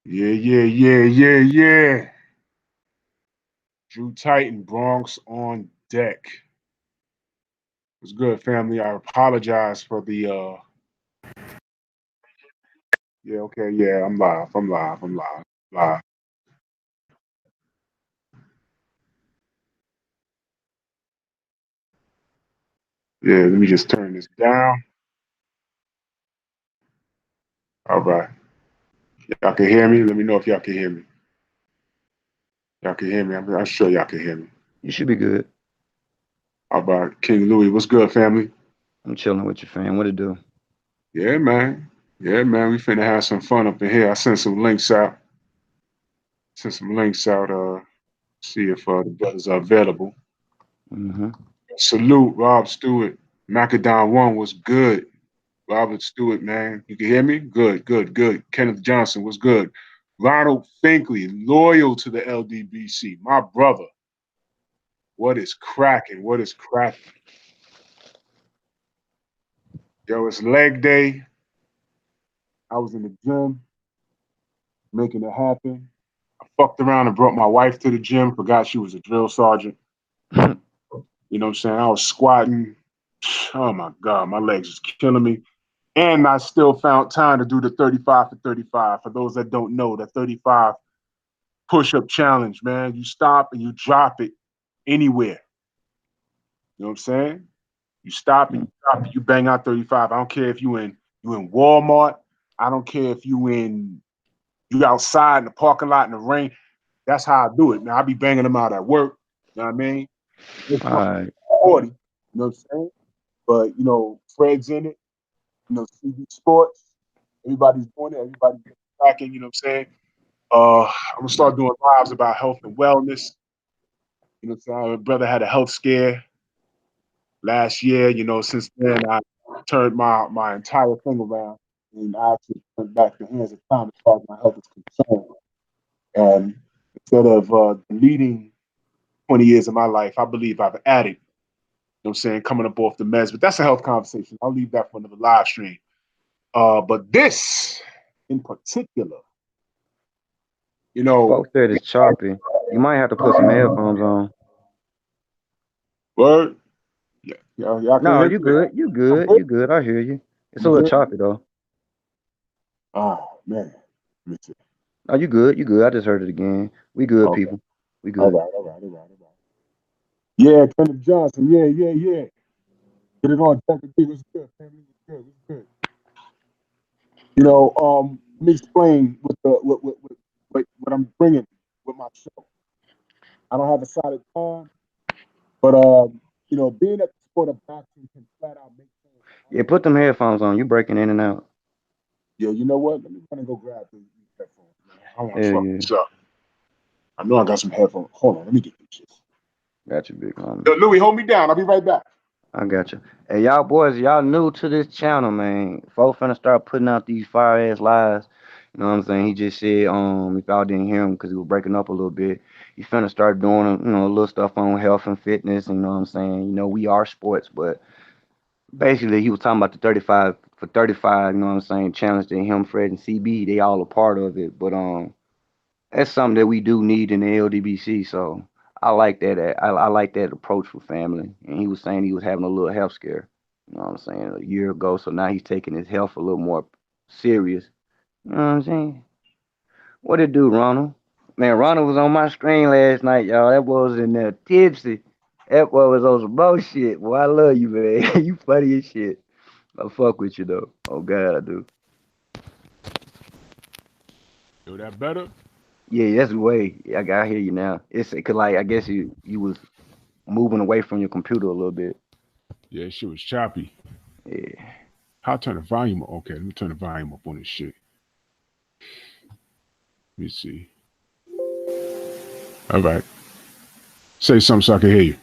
Yeah. Drew Titan, Bronx on deck. It's good, family. I apologize for the yeah, okay, yeah, I'm live. Yeah, let me just turn this down. All right. Y'all can hear me? Let me know if y'all can hear me. Y'all can hear me. I'm sure y'all can hear me. You should be good. All right. King Louis, what's good, family? I'm chilling with your fam. What it do? Yeah, man. Yeah, man. We finna have some fun up in here. I sent some links out. Sent some links out. See if the brothers are available. Mm-hmm. Salute, Rob Stewart. Macadon One was good. Robert Stewart, man. You can hear me? Good. Kenneth Johnson was good. Ronald Finkley, loyal to the LDBC. My brother. What is cracking? What is cracking? Yo, it's leg day. I was in the gym making it happen. I fucked around and brought my wife to the gym. Forgot she was a drill sergeant. You know what I'm saying? I was squatting. Oh my God, my legs is killing me. And I still found time to do the 35 for 35. For those that don't know, the 35 push up challenge, man. You stop and you drop it anywhere. You know what I'm saying? You stop and you drop it, you bang out 35. I don't care if you in Walmart. I don't care if you outside in the parking lot in the rain. That's how I do it. Now I be banging them out at work. You know what I mean? It's All right. 40. You know what I'm saying? But Fred's in it. CB Sports. Everybody's doing it. Everybody's tracking. You know what I'm saying? I'm gonna start doing lives about health and wellness. You know what I'm saying? My brother had a health scare last year. Since then I turned my entire thing around and I actually went back to hands of time as far as my health is concerned. And instead of deleting 20 years of my life, I believe I've added, what I'm saying, coming up off the meds. But that's a health conversation. I'll leave that for another live stream. But this in particular, you know, Folks said it's choppy. You might have to put some headphones on. word, yeah, y'all can No, hear you me. good. You I'm good. good. You good. I hear you. It's a I'm little good. choppy though. Oh man, let me see. No, you good. You good. I just heard it again. We good, Okay, people. We all good. right, all right, all right, all right. Yeah, Kenneth Johnson. Yeah. Get it on. Dr. D. What's good, family? What's good? What's good? Let me explain what I'm bringing with my show. I don't have a solid time, but being at the sport of boxing can flat out make things Yeah, put them uncomfortable. headphones on. You breaking in and out. Yeah, you know what? Let me run and go grab these headphones, man. I don't want to Yeah, fuck yeah. this up. I know I got some headphones. Hold on, let me get these shits. Got you, big homie. Yo, Louis, hold me down. I'll be right back. I got you. Hey, y'all boys, y'all new to this channel, man. Folks finna start putting out these fire ass lives. You know what I'm saying? He just said, if y'all didn't hear him because he was breaking up a little bit, he finna start doing, little stuff on health and fitness. You know what I'm saying? We are sports, but basically he was talking about the 35 for 35. You know what I'm saying? Challenge that him, Fred, and CB, they all a part of it. But that's something that we do need in the LDBC. So I like that. I like that approach for family. And he was saying he was having a little health scare. You know what I'm saying? A year ago. So now he's taking his health a little more serious. You know what I'm saying? What it do, Ronald? Man, Ronald was on my screen last night, y'all. That boy was in there tipsy. That boy was on some bullshit. Boy, I love you, man. You funny as shit. I fuck with you though. Oh God, I do. Yo, that better? Yeah, that's the way. I hear you now. It's cause like I guess you was moving away from your computer a little bit. Yeah, shit was choppy. Yeah. I'll turn the volume up. Okay, let me turn the volume up on this shit. Let me see. All right. Say something so I can hear you.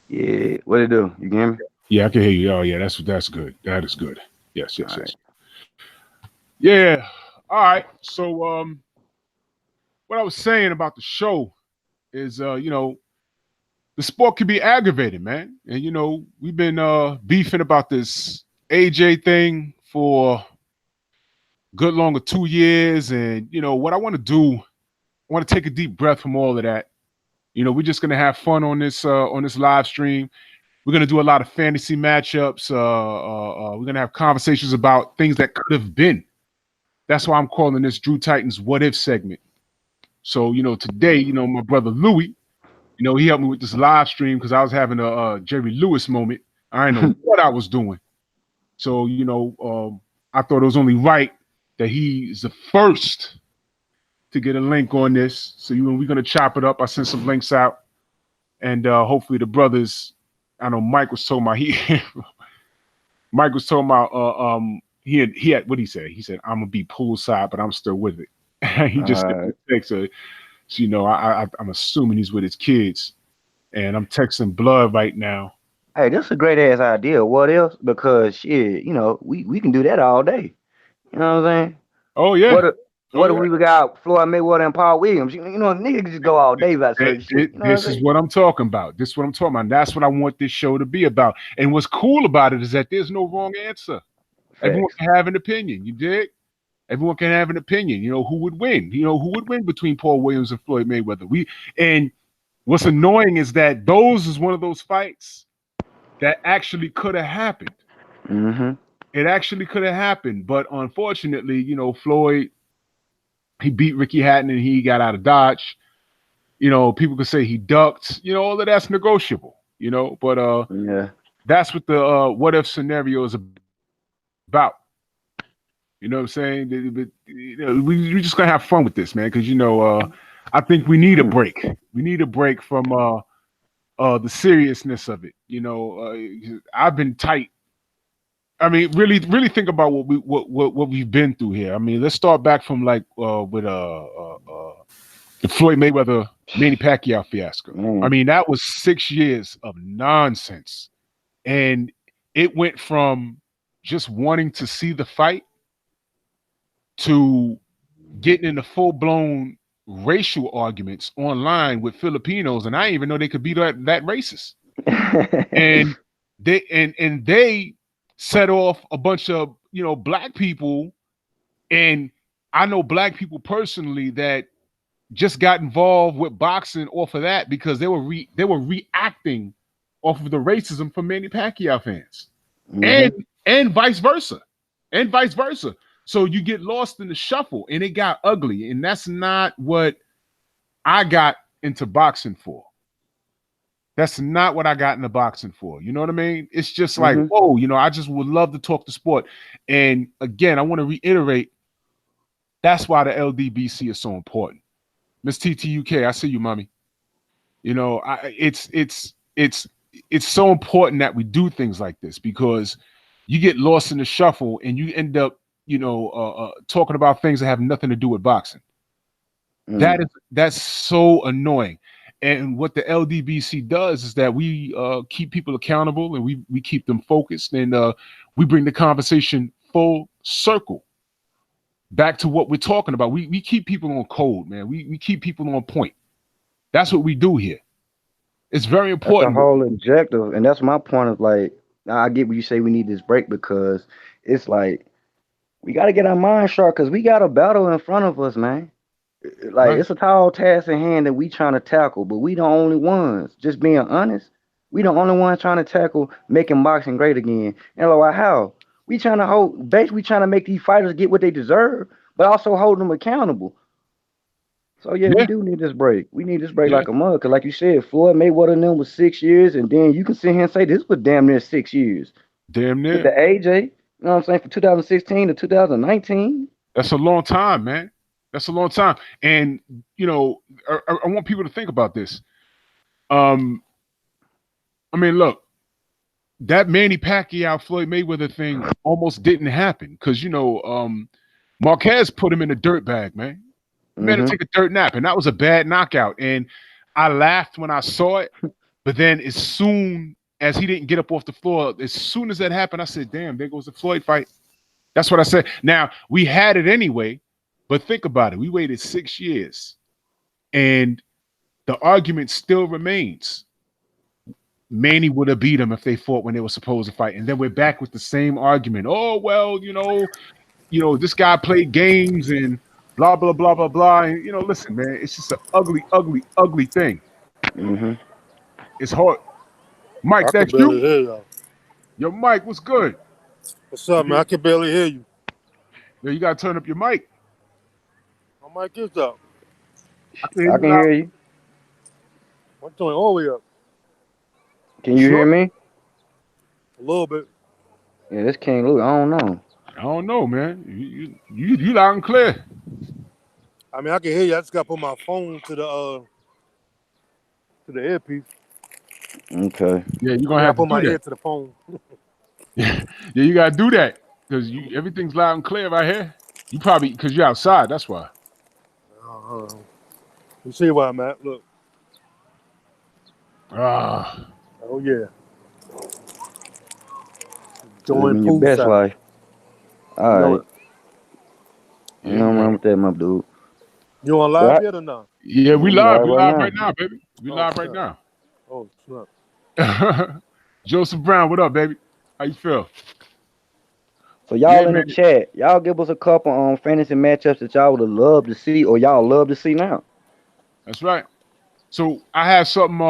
Yeah. What it do? You can hear me? Yeah, I can hear you. Oh, yeah, that's good. That is good. All right. Yes. Yeah. All right. So, what I was saying about the show is, the sport can be aggravating, man. And we've been beefing about this AJ thing for good longer 2 years. And you know what I want to do, I want to take a deep breath from all of that. You know, we're just gonna have fun on this live stream. We're gonna do a lot of fantasy matchups. We're gonna have conversations about things that could have been. That's why I'm calling this Drew Titans What If segment. So, you know, today, you know, my brother Louie, you know, he helped me with this live stream because I was having a Jerry Lewis moment. I didn't know what I was doing. So, you know, I thought it was only right that he's the first to get a link on this. So we're gonna chop it up. I sent some links out, and hopefully the brothers. I know Mike was talking about Mike was talking about he had what he said. He said I'm gonna be poolside, but I'm still with it. He just sent me a text, so you know I'm assuming he's with his kids, and I'm texting Blood right now. Hey, this is a great ass idea. What else? Because shit, you know, we can do that all day. You know what I'm saying? Oh yeah. What if we got Floyd Mayweather and Paul Williams? You know, niggas just go all day about certain shit. You know this is what I'm talking about. This is what I'm talking about. That's what I want this show to be about. And what's cool about it is that there's no wrong answer. Facts. Everyone can have an opinion. You dig? Everyone can have an opinion. You know, who would win? You know, who would win between Paul Williams and Floyd Mayweather? And what's annoying is that those is one of those fights that actually could have happened. Mm-hmm. It actually could have happened, but unfortunately, you know, Floyd, he beat Ricky Hatton and he got out of Dodge. You know, people could say he ducked. You know, all of that's negotiable. You know, but yeah, that's what the what if scenario is about. You know what I'm saying? You know, we're just gonna have fun with this, man, because you know, I think we need a break. We need a break from the seriousness of it. You know, I've been tight. I mean, really think about what we've been through here. I mean, let's start back from like with the Floyd Mayweather Manny Pacquiao fiasco. I mean, that was 6 years of nonsense, and it went from just wanting to see the fight to getting into full blown racial arguments online with Filipinos, and I didn't even know they could be that racist. and they set off a bunch of, you know, black people, and I know black people personally that just got involved with boxing off of that because they were reacting off of the racism from Manny Pacquiao fans, and vice versa, So you get lost in the shuffle, and it got ugly, and that's not what I got into boxing for. That's not what I got into boxing for. You know what I mean? It's just like, whoa, you know, I just would love to talk the sport. And again, I want to reiterate, that's why the LDBC is so important. Miss TTUK, I see you, mommy. You know, it's so important that we do things like this, because you get lost in the shuffle and you end up, you know, talking about things that have nothing to do with boxing. That's so annoying. And what the LDBC does is that we keep people accountable, and we keep them focused, and we bring the conversation full circle back to what we're talking about. We keep people on code, man. We keep people on point. That's what we do here. It's very important. That's the whole objective, and that's my point of like, I get what you say we need this break, because it's like we got to get our mind sharp, because we got a battle in front of us, man. Like, right. It's a tall task in hand that we trying to tackle, but we the only ones. Just being honest, we the only ones trying to tackle making boxing great again. And like, how? We trying to basically trying to make these fighters get what they deserve, but also hold them accountable. So yeah, we do need this break. We need this break like a mug, because like you said, Floyd Mayweather and them was 6 years, and then you can sit here and say this was damn near 6 years. Damn near. With the AJ, you know what I'm saying, from 2016 to 2019. That's a long time, man. That's a long time. And, you know, I want people to think about this. I mean, look, that Manny Pacquiao Floyd Mayweather thing almost didn't happen because, you know, Marquez put him in a dirt bag, man. Made him take a dirt nap, and that was a bad knockout. And I laughed when I saw it, but then as soon as he didn't get up off the floor, as soon as that happened, I said, damn, there goes the Floyd fight. That's what I said. Now, we had it anyway. But think about it. We waited 6 years, and the argument still remains. Manny would have beat him if they fought when they were supposed to fight. And then we're back with the same argument. Oh, well, you know, this guy played games and blah blah blah blah blah. And listen, man, it's just an ugly, ugly, ugly thing. Mm-hmm. It's hard. Mike, I can that's barely you. hear y'all. Yo, Mike, what's good? What's up, man? I can barely hear you. Yo, you gotta turn up your mic. My mic is up. I can hear I you can loud. hear you. I'm doing all the way up. Can you hear Sure. me? A little bit. Yeah, this King Louis. I don't know. I don't know, man. You loud and clear. I mean, I can hear you. I just got to put my phone to the earpiece. Okay. Yeah, you're I gonna mean, I have to put do my ear that. to the phone. Yeah, you gotta do that because everything's loud and clear right here. You probably because you're outside. That's why. You see where I'm at? Look. Ah, Oh, yeah. Living Join your best poolside. life. You All know right. it. Ain't yeah, nothing wrong man. with that, my dude. You on So live yet or not? Yeah, we I'm live. live We right live now. right now, baby. We Oh, live right snap. now. Oh, snap. Joseph Brown, what up, baby? How you feel? So Yeah, y'all in the man. chat, y'all give us a couple fantasy matchups that y'all would have loved to see or y'all love to see now. That's right. So I have something.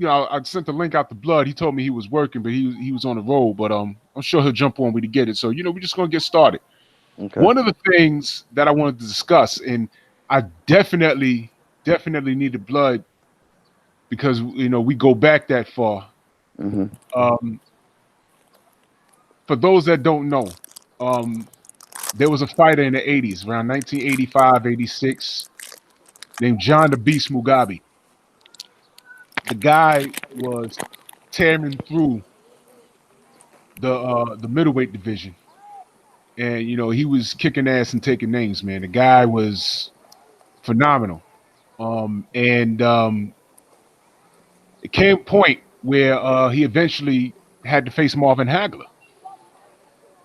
I sent the link out to Blood. He told me he was working, but he was on the road. But I'm sure he'll jump on when he get it. So we're just gonna get started. Okay. One of the things that I wanted to discuss, and I definitely needed Blood because we go back that far. Mm-hmm. For those that don't know, there was a fighter in the 80s, around 1985, 86, named John the Beast Mugabe. The guy was tearing through the middleweight division, and he was kicking ass and taking names. Man, the guy was phenomenal. And it came a point where he eventually had to face Marvin Hagler,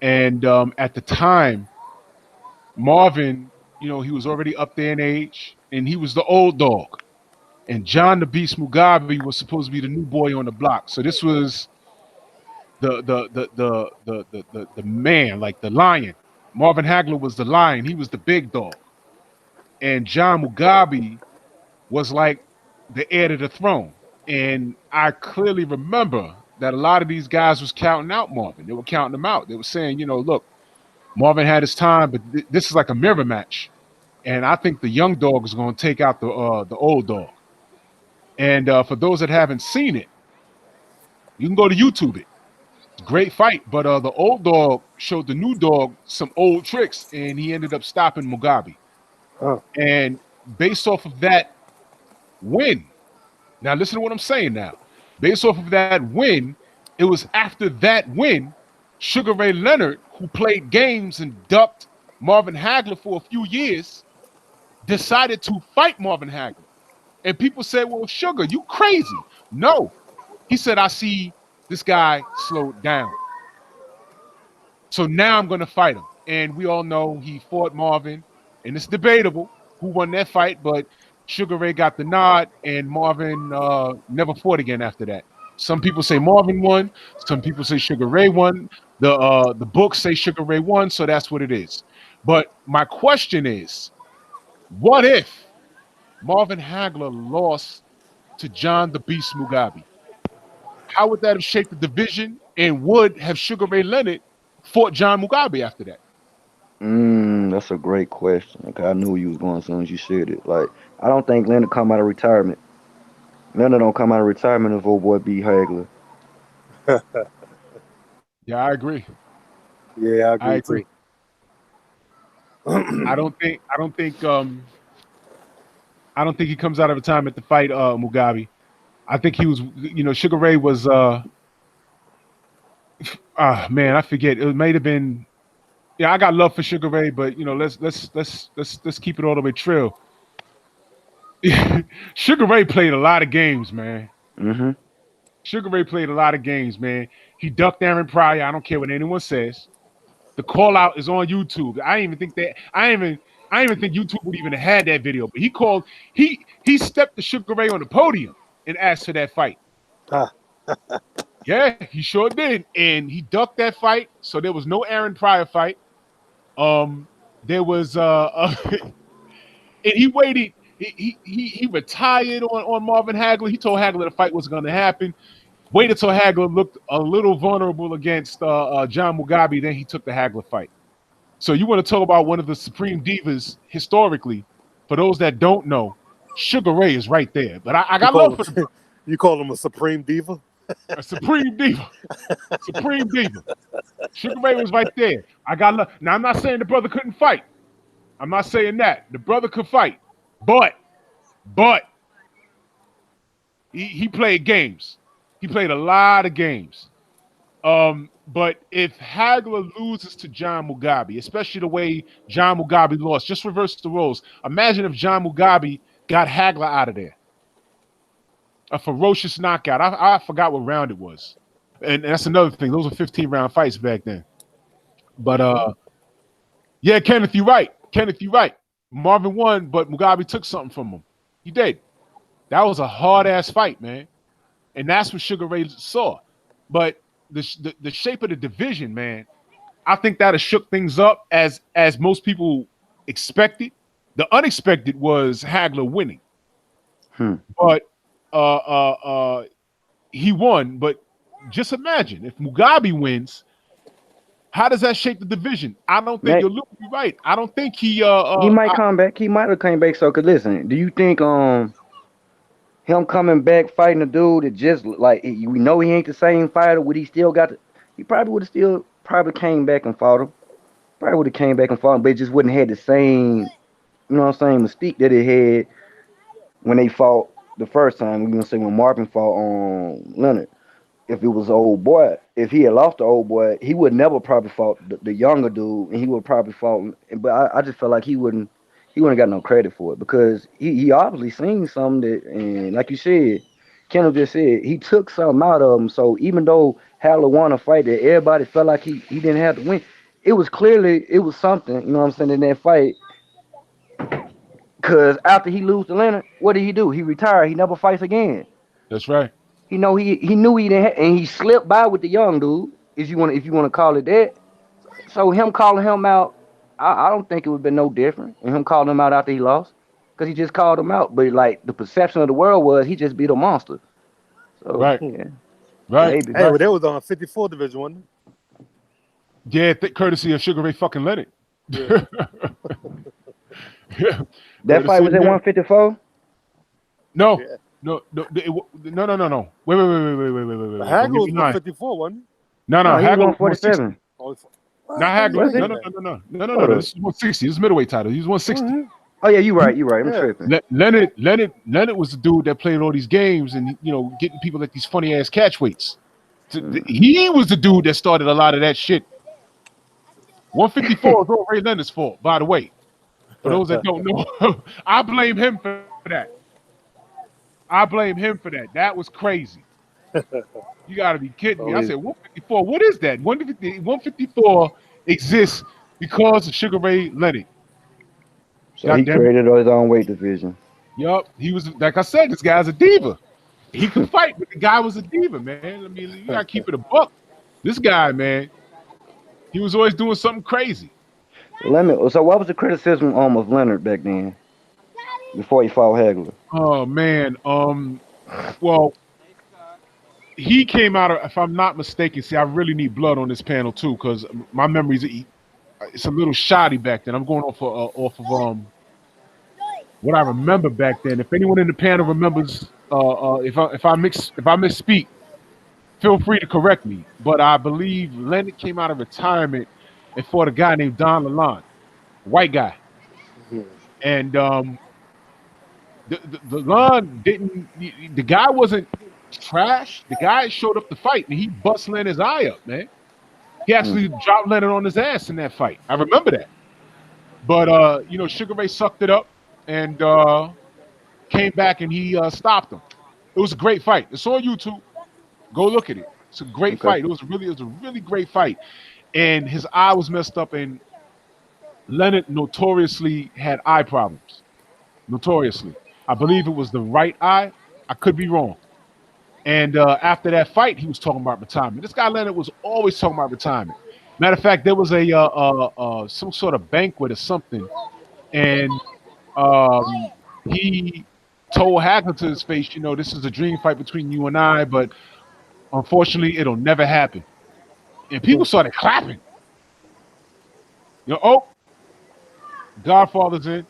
and at the time, Marvin, he was already up there in age, and he was the old dog. And John the Beast Mugabe was supposed to be the new boy on the block. So this was the man, like the lion. Marvin Hagler was the lion. He was the big dog. And John Mugabe was like the heir to the throne. And I clearly remember that a lot of these guys was counting out Marvin. They were counting him out. They were saying, look, Marvin had his time, but this is like a mirror match. And I think the young dog is going to take out the old dog. And for those that haven't seen it, you can go to YouTube it. Great fight, but the old dog showed the new dog some old tricks, and he ended up stopping Mugabe. Huh. And based off of that win, now listen to what I'm saying now. Based off of that win, it was after that win, Sugar Ray Leonard, who played games and ducked Marvin Hagler for a few years, decided to fight Marvin Hagler. And people said, well, Sugar, you crazy. No. He said, I see this guy slowed down. So now I'm going to fight him. And we all know he fought Marvin, and it's debatable who won that fight, but Sugar Ray got the nod, and Marvin never fought again after that. Some people say Marvin won. Some people say Sugar Ray won. The books say Sugar Ray won, so that's what it is. But my question is, what if Marvin Hagler lost to John the Beast Mugabe? How would that have shaped the division, and would have Sugar Ray Leonard fought John Mugabe after that? That's a great question. Okay, I knew you was going as soon as you said it. Like, I don't think Leonard come out of retirement. Leonard don't come out of retirement if old boy beat Hagler. Yeah, I agree. Yeah, I I agree agree. I don't think he comes out of retirement to fight Mugabe. I think he was, Sugar Ray was man, I forget. It might have been, yeah, I got love for Sugar Ray, but let's keep it all the way true. Sugar Ray played a lot of games, man. Mm-hmm. Sugar Ray played a lot of games, man. He ducked Aaron Pryor. I don't care what anyone says. The call out is on YouTube. I didn't even think YouTube would even have had that video. But he stepped to Sugar Ray on the podium and asked for that fight. Huh. Yeah, he sure did. And he ducked that fight. So there was no Aaron Pryor fight. There was and he waited. He retired on Marvin Hagler. He told Hagler the fight was going to happen. Waited till Hagler looked a little vulnerable against John Mugabe. Then he took the Hagler fight. So you want to talk about one of the supreme divas historically? For those that don't know, Sugar Ray is right there. But I got love for the You call him a supreme diva? a supreme diva. Supreme diva. Sugar Ray was right there. I got love. Now I'm not saying the brother couldn't fight. I'm not saying that. The brother could fight. But he played games. He played a lot of games. But if Hagler loses to John Mugabe, especially the way John Mugabe lost, just reverse the roles. Imagine if John Mugabe got Hagler out of there. A ferocious knockout. I forgot what round it was. And that's another thing. Those were 15-round fights back then. But yeah, Kenneth, you're right. Marvin won, but Mugabe took something from him. He did. That was a hard-ass fight, man. And that's what Sugar Ray saw. But the shape of the division, man, I think that has shook things up as most people expected. The unexpected was Hagler winning. But he won. But just imagine if Mugabe wins, how does that shape the division? I don't think you're looking right. I don't think he might come back. He might have came back. So, cause listen, do you think him coming back fighting a dude that just like we know he ain't the same fighter? Would he still got? He probably would have still came back and fought him. Probably would have came back and fought him, but it just wouldn't have had the same, you know what I'm saying, mystique that it had when they fought the first time. We're gonna say when Marvin fought on Leonard. If it was old boy, if he had lost the old boy, he would never probably fought the younger dude, and he would probably fought. But I just felt like he wouldn't got no credit for it because he obviously seen something that, and like you said, Kendall just said, he took something out of him. So even though Hagler won a fight that everybody felt like he didn't have to win, it was something, you know what I'm saying, in that fight. Because after he lose to Leonard, what did he do? He retired. He never fights again. That's right. He knew he didn't, and he slipped by with the young dude. If you want to call it that. So him calling him out, I don't think it would have been no different. And him calling him out after he lost, because he just called him out. But like the perception of the world was he just beat a monster. So, right, yeah. right. Hey, but that was on 54 division, wasn't it? Yeah, courtesy of Sugar Ray fucking Leonard. Yeah. Yeah. That fight was at 154. No. Yeah. No. Wait. Hagler was 154, wasn't he? No, Hagler was 147. Not Hagler. No. This is 160. This is middleweight title. He was 160. Oh yeah, you're right. I'm tripping. Leonard was the dude that played all these games and getting people at these funny ass catch weights. He was the dude that started a lot of that shit. 154 is all Ray Leonard's fault, by the way. For those that don't know, I blame him for that. That was crazy. You got to be kidding me. I said 154. What is that? 154 exists because of Sugar Ray Leonard. So he created his own weight division. Yup. He was, like I said, this guy's a diva. He could fight, but the guy was a diva, man. I mean, you got to keep it a buck. This guy, man, he was always doing something crazy. So what was the criticism of Leonard back then before he fought Hagler? Oh, man. Well, he came out of, if I'm not mistaken, see, I really need blood on this panel too, because my memories, it's a little shoddy back then. I'm going off of what I remember back then. If anyone in the panel remembers, if I misspeak, feel free to correct me. But I believe Leonard came out of retirement and fought a guy named Don Lalonde, white guy. Mm-hmm. And the Lalonde didn't. The guy wasn't trash. The guy showed up to fight and he bust Leonard's eye up, man. He actually dropped Leonard on his ass in that fight. I remember that. But Sugar Ray sucked it up and came back and he stopped him. It was a great fight. It's on YouTube. Go look at it. It's a great fight. It was a really great fight. And his eye was messed up, and Leonard notoriously had eye problems. Notoriously. I believe it was the right eye. I could be wrong. And after that fight, he was talking about retirement. This guy Leonard was always talking about retirement. Matter of fact, there was a some sort of banquet or something, and um, he told Hagler to his face, you know, this is a dream fight between you and I, but unfortunately, it'll never happen. And people started clapping. You know, oh, Godfather's in.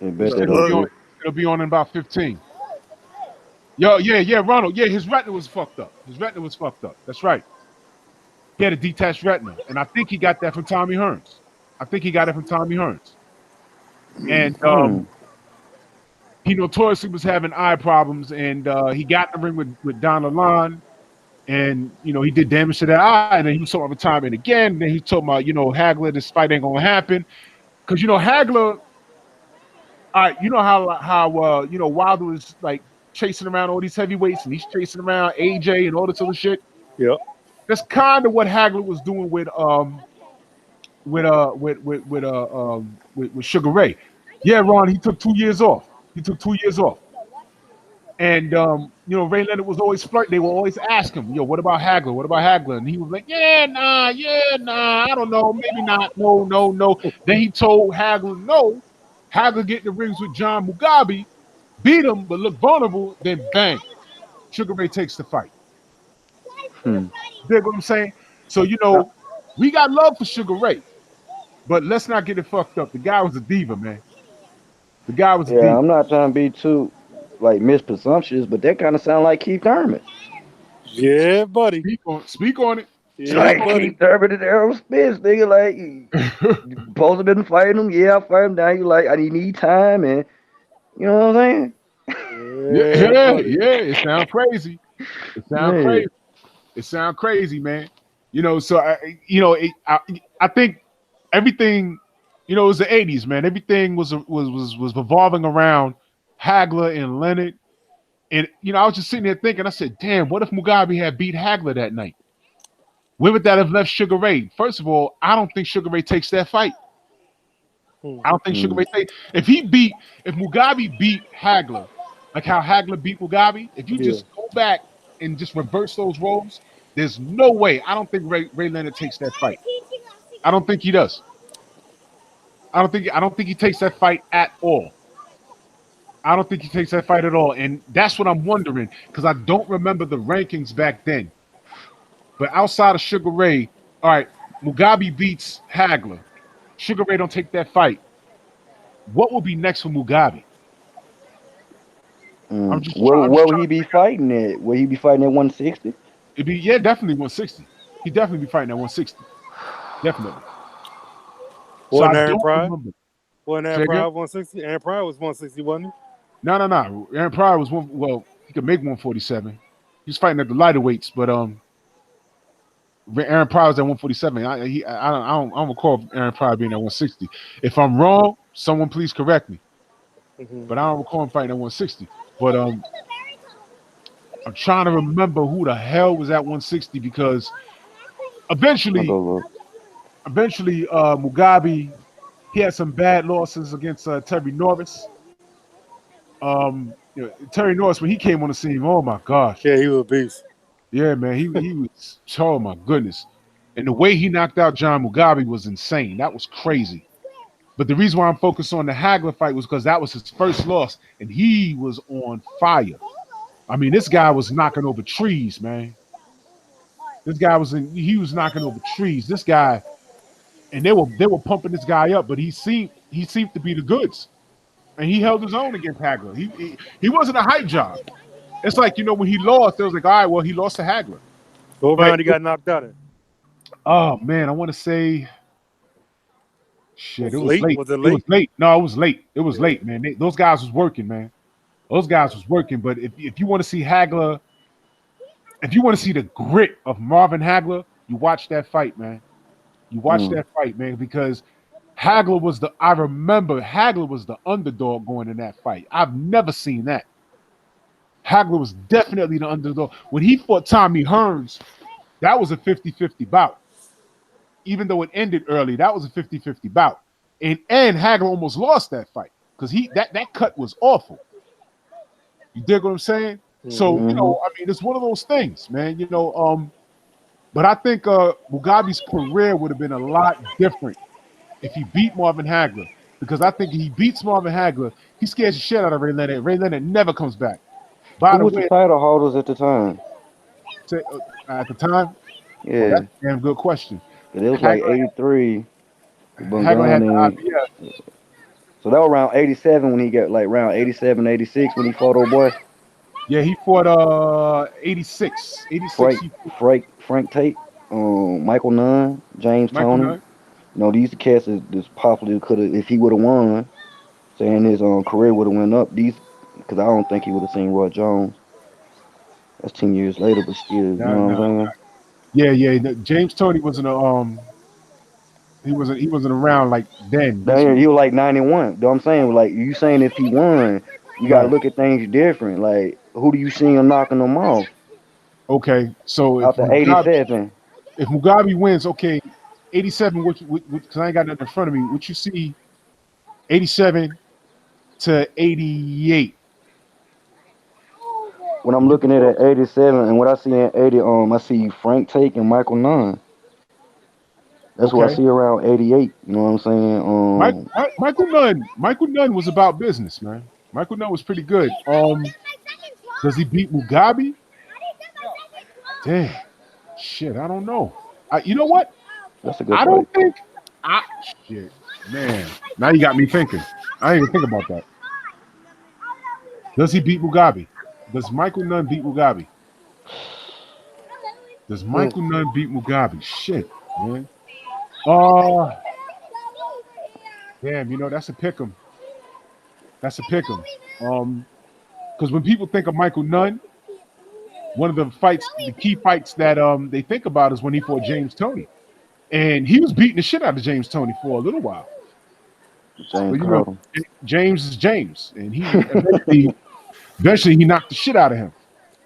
I bet that It'll be over. on. It'll be on in about 15. Yo, yeah, Ronald. Yeah, his retina was fucked up. His retina was fucked up. That's right. He had a detached retina, and I think he got that from Tommy Hearns. I think he got it from Tommy Hearns. And he notoriously was having eye problems, and he got in the ring with Don Lalonde, and you know he did damage to that eye, and then he was talking about retirement again. And then he told about, you know, Hagler, this fight ain't gonna happen because you know Hagler. All right, you know how you know Wilder was like chasing around all these heavyweights, and he's chasing around AJ and all this other shit. Yep. That's kind of what Hagler was doing with Sugar Ray. Yeah, Ron, he took 2 years off. He took 2 years off. And you know, Ray Leonard was always flirting. They would always ask him, yo, what about Hagler? What about Hagler? And he was like, yeah, nah, I don't know, maybe not, no. Then he told Hagler, no. Hagler get in the rings with John Mugabe, beat him, but look vulnerable, then bang. Sugar Ray takes the fight. You dig what I'm saying? So, you know, we got love for Sugar Ray, but let's not get it fucked up. The guy was a diva, man. The guy was a Yeah, diva. I'm not trying to be too like mispresumptuous, but that kind of sound like Keith Thurman. Yeah, buddy. Speak on it. It's Yeah, like buddy. Keith Thurman and Errol Spence, nigga. Like, supposed to been fighting him. Yeah, I fight him. Now you like, I need time, and you know what I'm saying? Yeah, buddy. it sounds crazy. It sounds Man. crazy. It sounds crazy, man. You know, so I think everything, you know, it was the '80s, man. Everything was revolving around Hagler and Leonard, and you know, I was just sitting there thinking. I said, "Damn, what if Mugabe had beat Hagler that night? Where would that have left Sugar Ray?" First of all, I don't think Sugar Ray takes that fight. I don't think Sugar Ray takes. If Mugabe beat Hagler, like how Hagler beat Mugabe, if you just go back and just reverse those roles, there's no way. I don't think Ray Leonard takes that fight. I don't think he does. I don't think he takes that fight at all. I don't think he takes that fight at all. And that's what I'm wondering, because I don't remember the rankings back then. But outside of Sugar Ray, all right, Mugabe beats Hagler. Sugar Ray don't take that fight. What will be next for Mugabe? I'm just Where trying would to he be fighting at? Would he be fighting at 160? It'd be, yeah, definitely 160. He'd definitely be fighting at 160. Definitely. So Wasn't I Aaron don't Pryor? remember. Wasn't Say Aaron again? Pryor 160? Aaron Pryor was 160, wasn't No. Aaron Pryor was one. Well, he could make 147. He was fighting at the lighter weights, but Aaron Pryor was at 147. I don't recall Aaron Pryor being at 160. If I'm wrong, someone please correct me. he? But I don't recall him fighting at 160. But I'm trying to remember who the hell was at 160 because eventually Mugabe, he had some bad losses against Terry Norris. You know, Terry Norris, when he came on the scene, oh my gosh. Yeah, he was a beast. Yeah, man, he was, oh my goodness. And the way he knocked out John Mugabe was insane. That was crazy. But the reason why I'm focused on the Hagler fight was because that was his first loss, and he was on fire. I mean, this guy was knocking over trees, man. He was knocking over trees. This guy, and they were pumping this guy up, but he seemed to be the goods. And he held his own against Hagler. He wasn't a hype job. It's like, you know, when he lost, it was like, all right, well, he lost to Hagler. What But- round he got knocked out in? Oh man, I want to say, shit, it was late. Was it It late? was late. No, it was late. It was late, man. Those guys was working, man. Those guys was working. But if you want to see Hagler, if you want to see the grit of Marvin Hagler, you watch that fight, man. You watch that fight, man, because I remember Hagler was the underdog going in that fight. I've never seen that. Hagler was definitely the underdog. When he fought Tommy Hearns, that was a 50-50 bout. Even though it ended early, that was a 50-50 bout. And Hagler almost lost that fight because that cut was awful. You dig what I'm saying? So, you know, I mean, it's one of those things, man. You know, But I think Mugabe's career would have been a lot different if he beat Marvin Hagler. Because I think if he beats Marvin Hagler, he scares the shit out of Ray Leonard. Ray Leonard never comes back. By Who the was the way, title holders at the time? at the time, Yeah, that's a damn good question. 'cause it was like Hagler, 83. Hagler had the Bungani. IBF. So that was around 87 when he got like around 87, 86 when he fought old boy Yeah, he fought 86. 86 he fought Frank Tate, Michael Nunn, James Michael Tony. Nunn. You know, these cats is possibly could have if he would have won, saying his career would have went up. These because I don't think he would have seen Roy Jones. That's 10 years later, but still, you know what I'm saying? Yeah. James Tony wasn't he wasn't around like then. He was like 91. You know what I'm saying? Like you saying if he won, you gotta look at things different. Like who do you see him knocking them off? Okay, so After 87. if Mugabe wins, okay, 87. Because I ain't got nothing in front of me. What you see, 87 to 88. When I'm looking at it 87 and what I see in 80, I see Frank Tate and Michael Nunn. That's what I see around 88. You know what I'm saying? Michael Nunn was about business, man. Michael Nunn was pretty good. Does he beat Mugabe? Damn, shit, I don't know. You know what? That's a good. Shit, man. Now you got me thinking. I didn't even think about that. Does he beat Mugabe? Does Michael Nunn beat Mugabe? Does Michael Nunn beat Mugabe? Shit, man. Damn, you know, that's a pick'em. That's a pick'em. Because when people think of Michael Nunn, one of the key fights that they think about is when he fought James Toney. And he was beating the shit out of James Toney for a little while. James is James. And he eventually he knocked the shit out of him.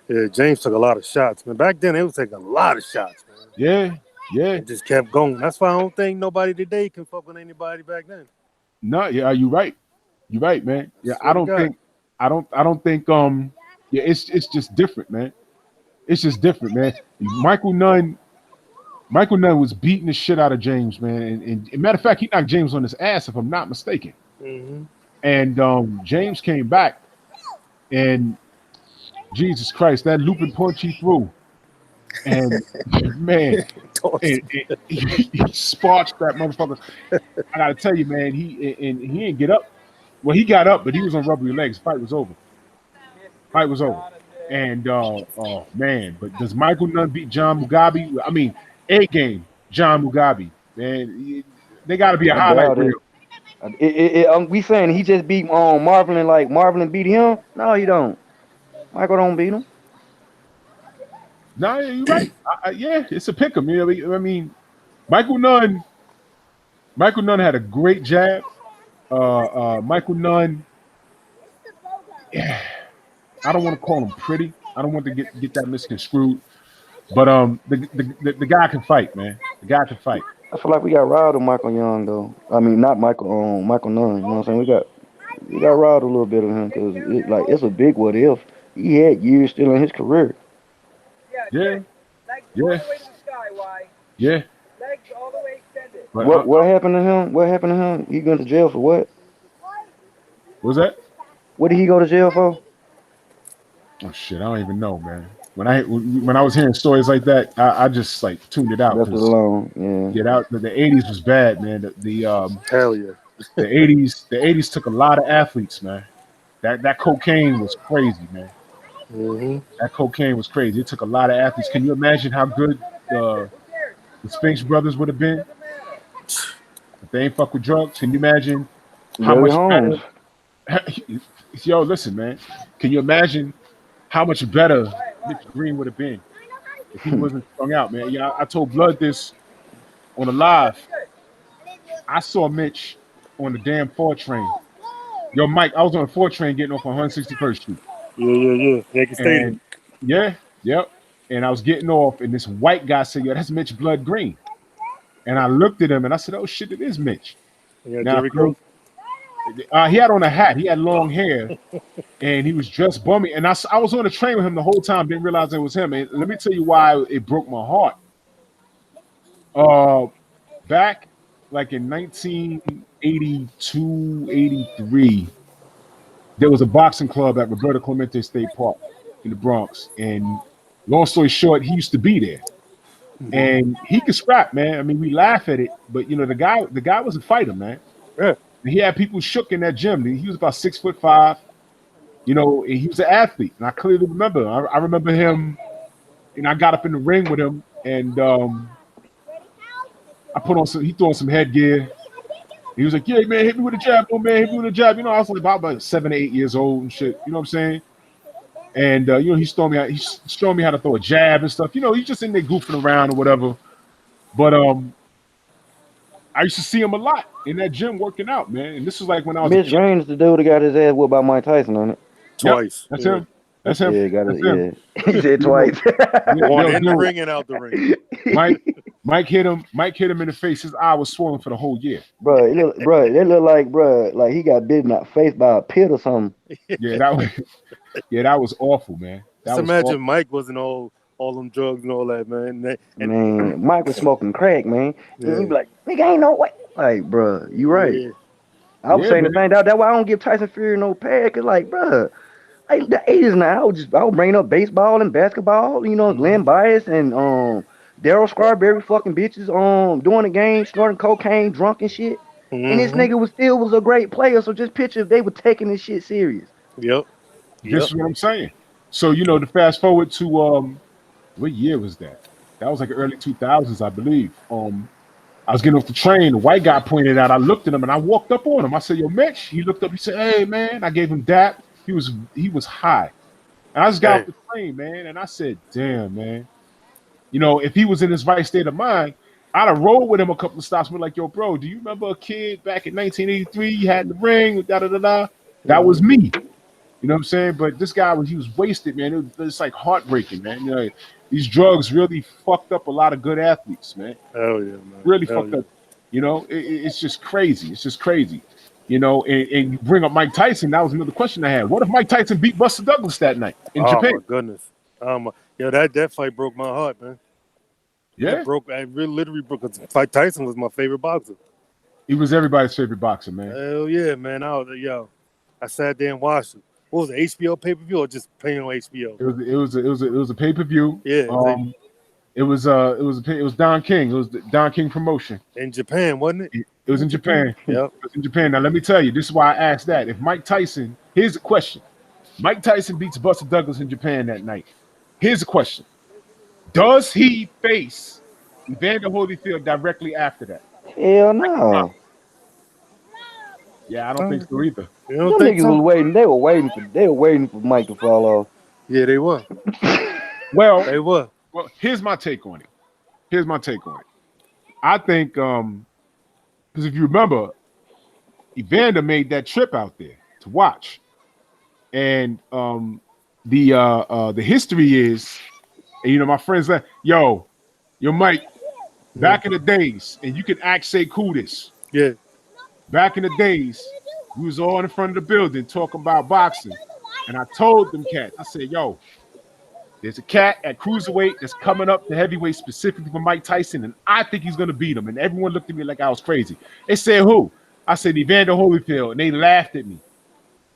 Yeah, James took a lot of shots, man. Back then, they was taking a lot of shots, man. Yeah. It just kept going. That's why I don't think nobody today can fuck with anybody back then. No, yeah, you're right. You're right, man. Yeah, I don't think it's just different, man. It's just different, man. Michael Nunn was beating the shit out of James, man. And matter of fact, he knocked James on his ass, if I'm not mistaken. Mm-hmm. And James came back, and Jesus Christ, that looping punch he threw, and man, he sparked that motherfucker. I gotta tell you, man, he didn't get up. Well, he got up, but he was on rubbery legs. Fight was over. And oh man, but does Michael Nunn beat John Mugabe? I mean, A-game, John Mugabe, man. They got to be a highlight reel. We saying he just beat Marvin and like Marvin beat him? No, he don't. Michael don't beat him. No, you're right. Yeah, it's a pick 'em. You know, I mean, Michael Nunn had a great jab. Michael Nunn. Yeah, I don't want to call him pretty. I don't want to get that misconstrued. But the guy can fight, man. The guy can fight. I feel like we got robbed of Michael Young though. I mean, not Michael Michael Nunn. You know what I'm saying? We got robbed a little bit of him because it's a big what if. He had years still in his career. Yeah. But what happened to him? What happened to him? He went to jail for what? What was that? What did he go to jail for? Oh shit, I don't even know, man. When I was hearing stories like that, I just like tuned it out. Left it alone. Yeah. Get out. The 80s was bad, man. Hell yeah. The 80s took a lot of athletes, man. That cocaine was crazy, man. Mm-hmm. That cocaine was crazy. It took a lot of athletes. Can you imagine how good the Spinks brothers would have been if they ain't fuck with drugs? Can you imagine how much better? Yo, listen, man. Can you imagine how much better Mitch Green would have been if he wasn't strung out, man? Yeah, I told Blood this on a live. I saw Mitch on the damn 4 train. Yo, Mike, I was on a 4 train getting off on 161st Street. Yeah. Yankee Stadium. Yep. And I was getting off, and this white guy said, "Yo, that's Mitch Blood Green." And I looked at him, and I said, "Oh shit, it is Mitch." Now, he had on a hat. He had long hair, and he was dressed bummy. And I was on the train with him the whole time. Didn't realize it was him. And let me tell you why it broke my heart. Uh, back like in 1982, 83, there was a boxing club at Roberto Clemente State Park in the Bronx. And long story short, he used to be there. And he could scrap, man. I mean, we laugh at it, but the guy was a fighter, man. Yeah. And he had people shook in that gym. He was about 6'5", and he was an athlete. And I clearly remember. I remember him, and I got up in the ring with him, and he threw on some headgear. He was like, "Yeah, man, hit me with a jab, oh man, hit me with a jab." I was like about 7 or 8 years old and shit. You know what I'm saying? And he's showing me how to throw a jab and stuff. He's just in there goofing around or whatever. But I used to see him a lot in that gym working out, man. And this was like when I was Mitch Green is the dude that got his ass whooped by Mike Tyson on it. Twice. That's him. That's him. Yeah, got That's it. him. Yeah, he said twice. One in the dude. ring and out the ring. Mike hit him in the face. His eye was swollen for the whole year. Bro, it look like he got bit in the face by a pit or something. Yeah, that was awful, man. Just imagine Mike wasn't all them drugs and all that, man. Man, Mike was smoking crack, man. Yeah. And you be like, nigga, ain't no way. Like, bro, you right. Yeah. I was saying the man. thing. That's why I don't give Tyson Fury no pad. Cause like, bro, like the 80s now, I was bringing up baseball and basketball. Glenn Bias and Daryl Scarberry fucking bitches doing the game, snorting cocaine, drunk and shit. And this nigga was a great player. So just picture if they were taking this shit serious. Yep. This is what I'm saying. So to fast forward to what year was that? That was like early 2000s, I believe. I was getting off the train. The white guy pointed out. I looked at him and I walked up on him. I said, "Yo, Mitch." He looked up. He said, "Hey, man." I gave him dap. He was high. And I just got off the train, man. And I said, "Damn, man. If he was in his right state of mind, I'd have rolled with him a couple of stops. We're like, yo, bro, do you remember a kid back in 1983? He had the ring, da da da da. That was me. You know what I'm saying? But this guy he was wasted, man. It's like heartbreaking, man. These drugs really fucked up a lot of good athletes, man. Hell yeah, man. Really fucked up. It's just crazy. It's just crazy. And you bring up Mike Tyson. That was another question I had. What if Mike Tyson beat Buster Douglas that night in Japan? Oh my goodness. That fight broke my heart, man. Yeah. I really literally broke. Cause Tyson was my favorite boxer. He was everybody's favorite boxer, man. Hell yeah, man. I sat there and watched it. What was it, HBO pay-per-view or just playing on HBO? It was a pay-per-view. Yeah. It was Don King. It was the Don King promotion. In Japan, wasn't it? It was in Japan. Yep. It was in Japan. Now let me tell you, this is why I asked that. If Mike Tyson, here's a question. Mike Tyson beats Buster Douglas in Japan that night. Here's a question. Does he face Evander Holyfield directly after that? Hell no. Yeah, I don't think so either. You Them don't think niggas so? was waiting. They were waiting for Mike to fall off. Yeah, they were. Well, They were. Well, here's my take on it. I think because if you remember, Evander made that trip out there to watch, and the history is, and my friends like, yo, Mike, back in the days, and you can say this. Yeah. Back in the days, we was all in front of the building talking about boxing, and I told them cats, I said, yo, there's a cat at cruiserweight that's coming up to heavyweight specifically for Mike Tyson, and I think he's going to beat him. And everyone looked at me like I was crazy. They said, who? I said, Evander Holyfield, and they laughed at me.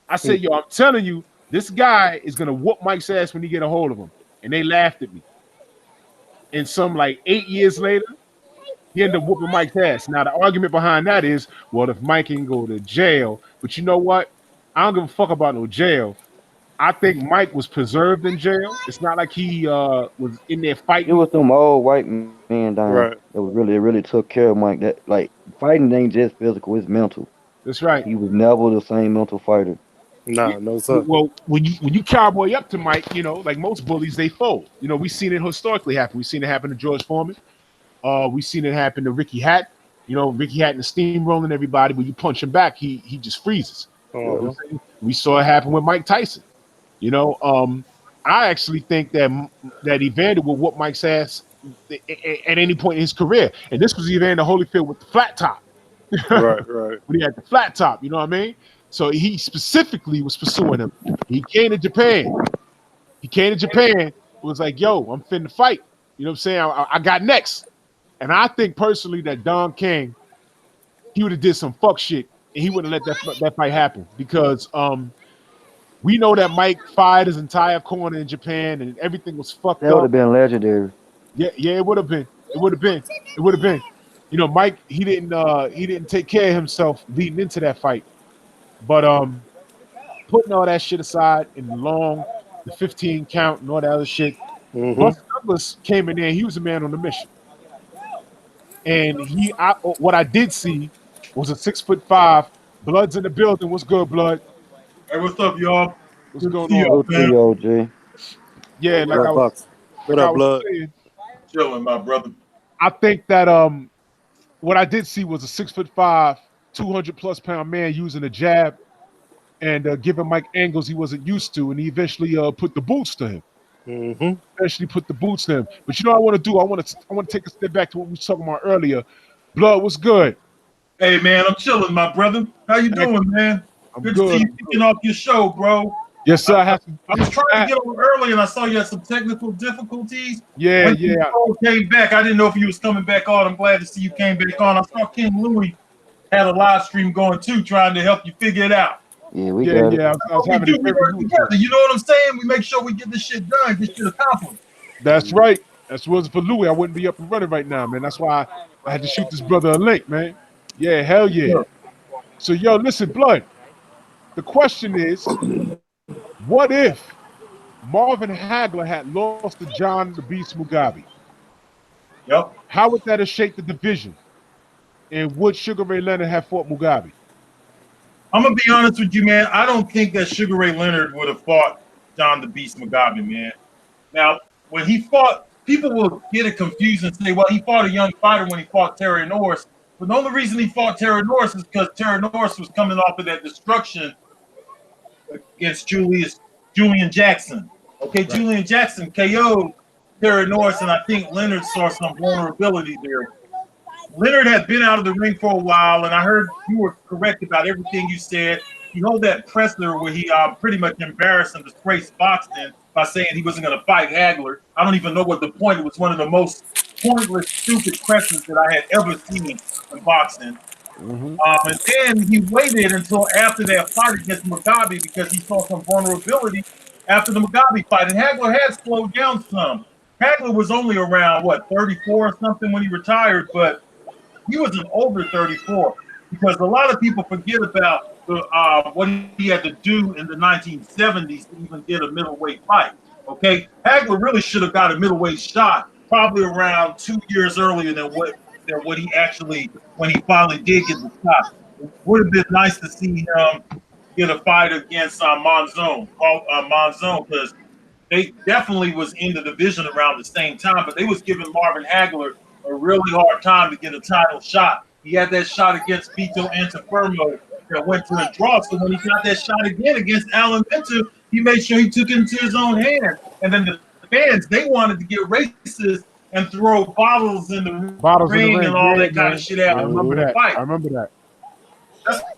I said, yo, I'm telling you, this guy is going to whoop Mike's ass when he get a hold of him. And they laughed at me. And some 8 years later, he ended up whooping Mike's ass. Now, the argument behind that is, well, if Mike can go to jail, but you know what? I don't give a fuck about no jail. I think Mike was preserved in jail. It's not like he was in there fighting. It was some old white man down. Right. It really took care of Mike. That fighting ain't just physical, it's mental. That's right. He was never the same mental fighter. Nah, no sir. Well, when you cowboy up to Mike, like most bullies, they fold. We've seen it historically happen. We've seen it happen to George Foreman. We've seen it happen to Ricky Hatton. Ricky Hatton is steamrolling everybody. When you punch him back, he just freezes. We saw it happen with Mike Tyson. I actually think that Evander will whoop Mike's ass at any point in his career. And this was Evander Holyfield with the flat top. Right. When he had the flat top, you know what I mean? So he specifically was pursuing him. He came to Japan. It was like, yo, I'm finna fight. You know what I'm saying? I got next. And I think personally that Don King, he would have did some fuck shit and he wouldn't let that fight happen because we know that Mike fired his entire corner in Japan and everything was fucked That would up. have been legendary. Yeah, it would have been. It would have been. It would have been. You know, Mike, he didn't take care of himself leading into that fight. But putting all that shit aside in the 15 count and all that other shit, Buster Douglas came in there. He was a man on a mission, and what I did see was a 6'5". Blood's in the building. What's good, Blood? Hey, what's up, y'all? What's going see on? Go to you, OG. Yeah, like I was saying, Chilling, my brother. I think that what I did see was a 6'5", 200+ pound man using a jab and giving Mike angles he wasn't used to, and he eventually put the boots to him. Eventually put the boots to him. But you know what I want to do? I want to take a step back to what we were talking about earlier. Blood, what's good? Hey, man, I'm chilling, my brother. How you doing, man? I'm good to see you kicking off your show, bro. Yes, sir. I was trying to get on early, and I saw you had some technical difficulties. Yeah. When you came back, I didn't know if you was coming back on. I'm glad to see you came back on. I saw King Louis had a live stream going too, trying to help you figure it out. Yeah, we got it. I was having we work together. You know what I'm saying? We make sure we get this shit done, get shit accomplished. That's right. That's wasn't for Louis. I wouldn't be up and running right now, man. That's why I had to shoot this brother a link, man. Yeah, hell yeah. Sure. So, yo, listen, Blood. The question is, what if Marvin Hagler had lost to John the Beast Mugabe? Yep. How would that have shaped the division? And would Sugar Ray Leonard have fought Mugabe? I'm gonna be honest with you, man. I don't think that Sugar Ray Leonard would have fought John the Beast Mugabe, man. Now, when he fought, people will get it confused and say, well, he fought a young fighter when he fought Terry Norris. But the only reason he fought Terry Norris is because Terry Norris was coming off of that destruction against Julian Jackson. Okay, right. Julian Jackson KO'd Terry Norris, and I think Leonard saw some vulnerability there. Leonard had been out of the ring for a while, and I heard you were correct about everything you said. You hold that presser where he pretty much embarrassed and disgraced boxing by saying he wasn't going to fight Hagler. I don't even know what the point. It was one of the most pointless, stupid pressers that I had ever seen in boxing. And then he waited until after that fight against Mugabe because he saw some vulnerability after the Mugabe fight. And Hagler had slowed down some. Hagler was only around, 34 or something when he retired, but he was an older 34 because a lot of people forget about what he had to do in the 1970s to even get a middleweight fight. Okay, Hagler really should have got a middleweight shot probably around 2 years earlier than what he actually, when he finally did get the shot. It would have been nice to see him get a fight against Monzon, because they definitely was in the division around the same time, but they was giving Marvin Hagler a really hard time to get a title shot. He had that shot against Vito Antuofermo that went to a draw. So when he got that shot again against Alan Minter, he made sure he took it into his own hand. And then the fans, they wanted to get racist and throw bottles in the ring and all that kind of shit out. I remember that. I remember that. That's part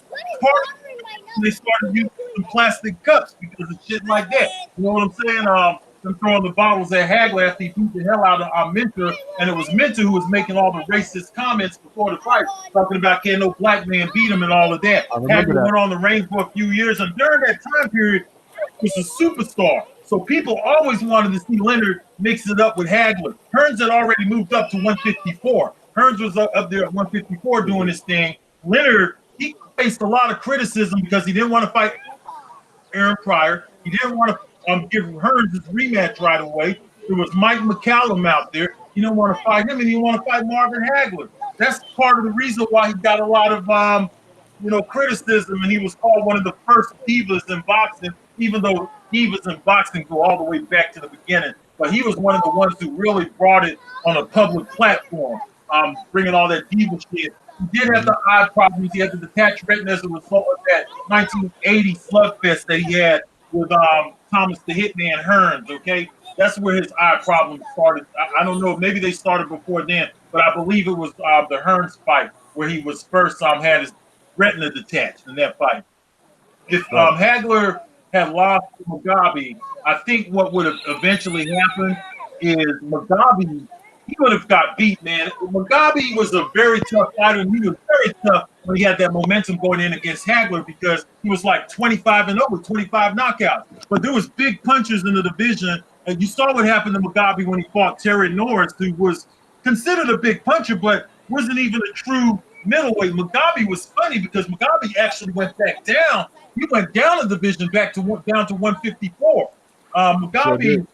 of it. They started using some plastic cups because of shit like that. You know what I'm saying? Them throwing the bottles at Hagler after he beat the hell out of Minter, and it was Minter who was making all the racist comments before the fight, talking about can no black man beat him and all of that. Hagler went on the reign for a few years, and during that time period, he was a superstar. So people always wanted to see Leonard mix it up with Hagler. Hearns had already moved up to 154. Hearns was up there at 154 doing his thing. Leonard, he faced a lot of criticism because he didn't want to fight Aaron Pryor. He didn't want to give Hearns his rematch right away. There was Mike McCallum out there. He didn't want to fight him, and he didn't want to fight Marvin Hagler. That's part of the reason why he got a lot of criticism, and he was called one of the first divas in boxing, even though divas in boxing go all the way back to the beginning. But he was one of the ones who really brought it on a public platform, bringing all that diva shit. He did have the eye problems. He had the detached retina as a result of that 1980 slugfest that he had with Thomas the Hitman Hearns, okay? That's where his eye problem started. I don't know, maybe they started before then, but I believe it was the Hearns fight where he was first had his retina detached in that fight. If Hagler had lost to Mugabe, I think what would have eventually happened is Mugabe he would have got beat, man. Mugabe was a very tough fighter, and he was very tough when he had that momentum going in against Hagler because he was like 25-0 with 25 knockouts. But there was big punches in the division, and you saw what happened to Mugabe when he fought Terry Norris, who was considered a big puncher, but wasn't even a true middleweight. Mugabe was funny because Mugabe actually went back down. He went down a division down to 154. Mugabe,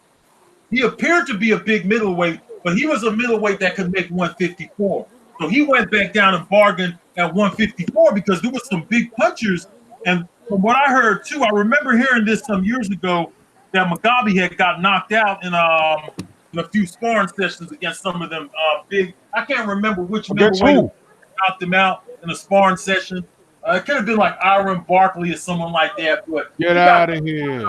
he appeared to be a big middleweight, but he was a middleweight that could make 154. So he went back down and bargained at 154 because there was some big punchers. And from what I heard too, I remember hearing this some years ago that Mugabe had got knocked out in a few sparring sessions against some of them big. I can't remember which middleweight knocked him out in a sparring session. It could have been like Iron Barkley or someone like that. But get out of here.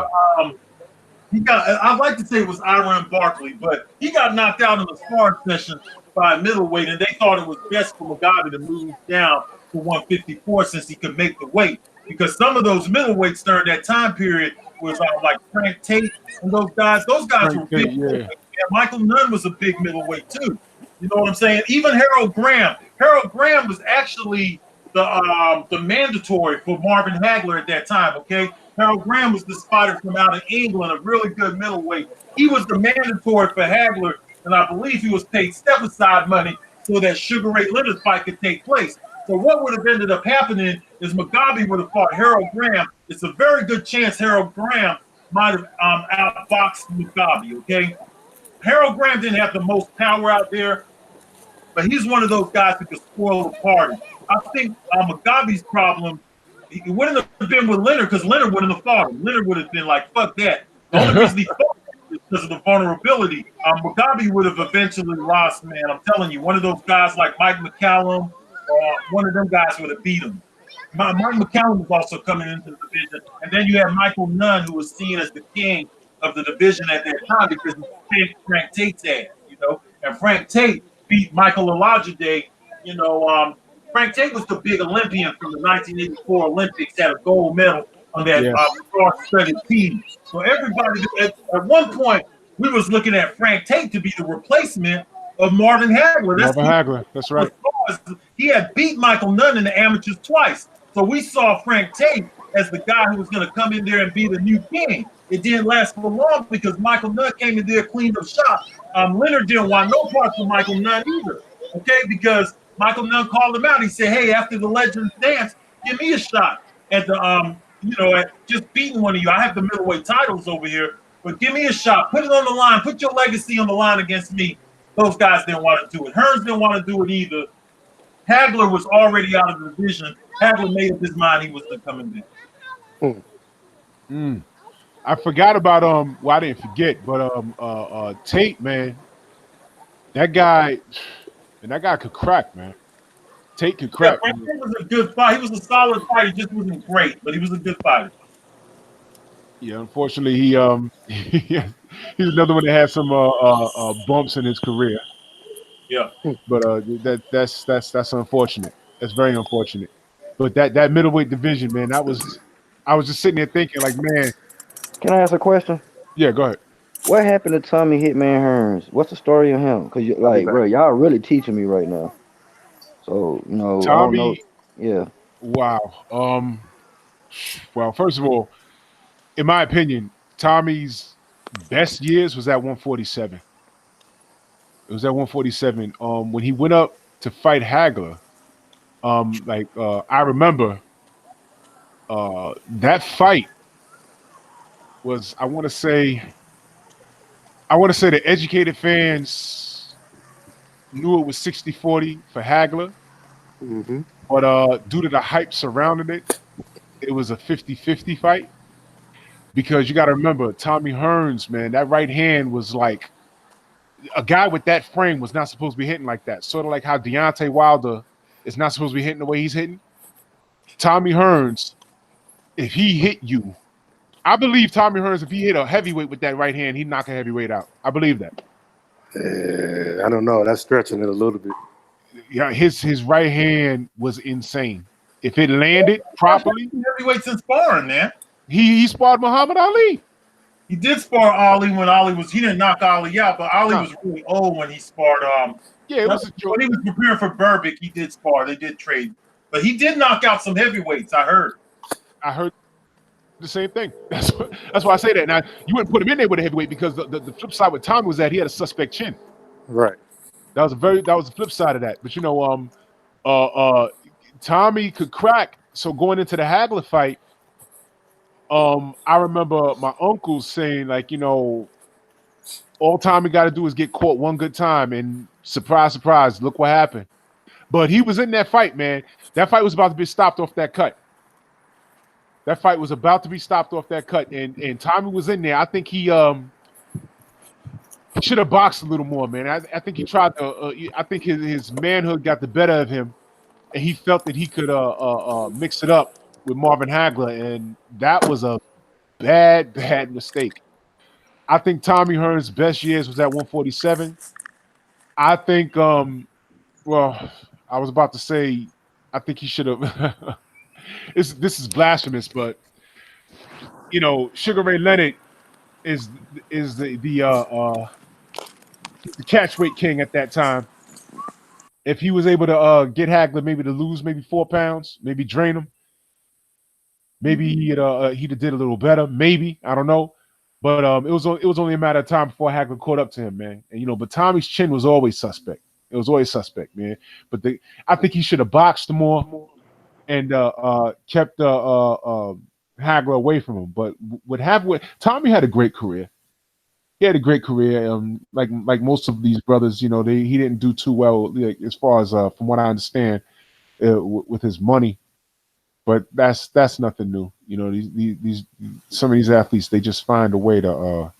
I'd like to say it was Iron Barkley, but he got knocked out in a sparring session by a middleweight, and they thought it was best for Mugabe to move down to 154 since he could make the weight. Because some of those middleweights during that time period was like Frank Tate and those guys. Those guys were big. Yeah. And Michael Nunn was a big middleweight too. You know what I'm saying? Even Harold Graham. Harold Graham was actually the mandatory for Marvin Hagler at that time. Okay. Harold Graham was this fighter from out of England, a really good middleweight. He was the mandatory for Hagler, and I believe he was paid step-aside money so that Sugar Ray Leonard's fight could take place. So what would have ended up happening is Mugabe would have fought Harold Graham. It's a very good chance Harold Graham might have outboxed Mugabe, okay? Harold Graham didn't have the most power out there, but he's one of those guys who could spoil the party. I think Mugabe's problem, he wouldn't have been with Leonard because Leonard wouldn't have fought him. Leonard would have been like, fuck that. The only reason he fought him is because of the vulnerability. Mugabe would have eventually lost, man. I'm telling you, one of those guys like Mike McCallum, one of them guys would have beat him. Mike McCallum was also coming into the division. And then you have Michael Nunn, who was seen as the king of the division at that time because he Frank Tate's ass, you know. And Frank Tate beat Michael Olajide, you know. Frank Tate was the big Olympian from the 1984 Olympics, had a gold medal on that star-studded team. So everybody, at one point, we was looking at Frank Tate to be the replacement of Marvin Hagler. Marvin Hagler, that's right. He had beat Michael Nunn in the amateurs twice. So we saw Frank Tate as the guy who was going to come in there and be the new king. It didn't last for long because Michael Nunn came in there, cleaned up shop. Leonard didn't want no parts of Michael Nunn either, okay, because Michael Nunn called him out. He said, hey, after the Legends dance, give me a shot at the, at just beating one of you. I have the middleweight titles over here, but give me a shot. Put it on the line. Put your legacy on the line against me. Those guys didn't want to do it. Hearns didn't want to do it either. Hagler was already out of the division. Hagler made up his mind he was coming in. I forgot about well, I didn't forget, but Tate, man, that guy could crack, man. Tate could crack. Yeah, Frank Tate was a good fight. He was a solid fighter. He just wasn't great, but he was a good fighter. Yeah, unfortunately, he's another one that had some bumps in his career. Yeah, but that's unfortunate. That's very unfortunate. But that middleweight division, man, I was just sitting there thinking, like, man. Can I ask a question? Yeah, go ahead. What happened to Tommy Hitman Hearns? What's the story of him? Because bro, y'all really teaching me right now. So Tommy, yeah. Wow. Well, first of all, in my opinion, Tommy's best years was at 147. It was at 147. When he went up to fight Hagler, I remember that fight was, I want to say the educated fans knew it was 60-40 for Hagler. Mm-hmm. But due to the hype surrounding it, it was a 50-50 fight. Because you got to remember, Tommy Hearns, man, that right hand was like, a guy with that frame was not supposed to be hitting like that. Sort of like how Deontay Wilder is not supposed to be hitting the way he's hitting. Tommy Hearns, if he hit you, I believe Tommy Hearns, if he hit a heavyweight with that right hand, he'd knock a heavyweight out. I believe that. I don't know. That's stretching it a little bit. Yeah, his right hand was insane. If it landed properly, heavyweights in sparring, man. He sparred Muhammad Ali. He did spar Ali when he didn't knock Ali out, but Ali was really old when he sparred. Yeah, it was a joke. When he was preparing for Berbick, he did spar. They did trade, but he did knock out some heavyweights. I heard the same thing. That's why I say that. Now you wouldn't put him in there with a heavyweight because the flip side with Tommy was that he had a suspect chin. Right. That was the flip side of that. But you know, Tommy could crack. So going into the Hagler fight, I remember my uncle saying, like, you know, all Tommy got to do is get caught one good time, and surprise, surprise, look what happened. But he was in that fight, man. That fight was about to be stopped off that cut. That fight was about to be stopped off that cut, and Tommy was in there. I think he should have boxed a little more, man. I think he tried to. I think his manhood got the better of him, and he felt that he could mix it up with Marvin Hagler, and that was a bad mistake. I think Tommy Hearn's best years was at 147. I think, well, I was about to say, I think he should have. This is blasphemous, but you know, Sugar Ray Leonard is the catchweight king at that time. If he was able to get Hagler maybe to lose maybe 4 pounds, maybe drain him, maybe he'd have did a little better. Maybe, I don't know, but it was only a matter of time before Hagler caught up to him, man. And you know, but Tommy's chin was always suspect. It was always suspect, man. But I think he should have boxed more and kept Hagler away from him. But Tommy had a great career. He had a great career. Like most of these brothers, you know, he didn't do too well, like, as far as from what I understand, with his money. But that's nothing new. You know, these some of these athletes, they just find a way to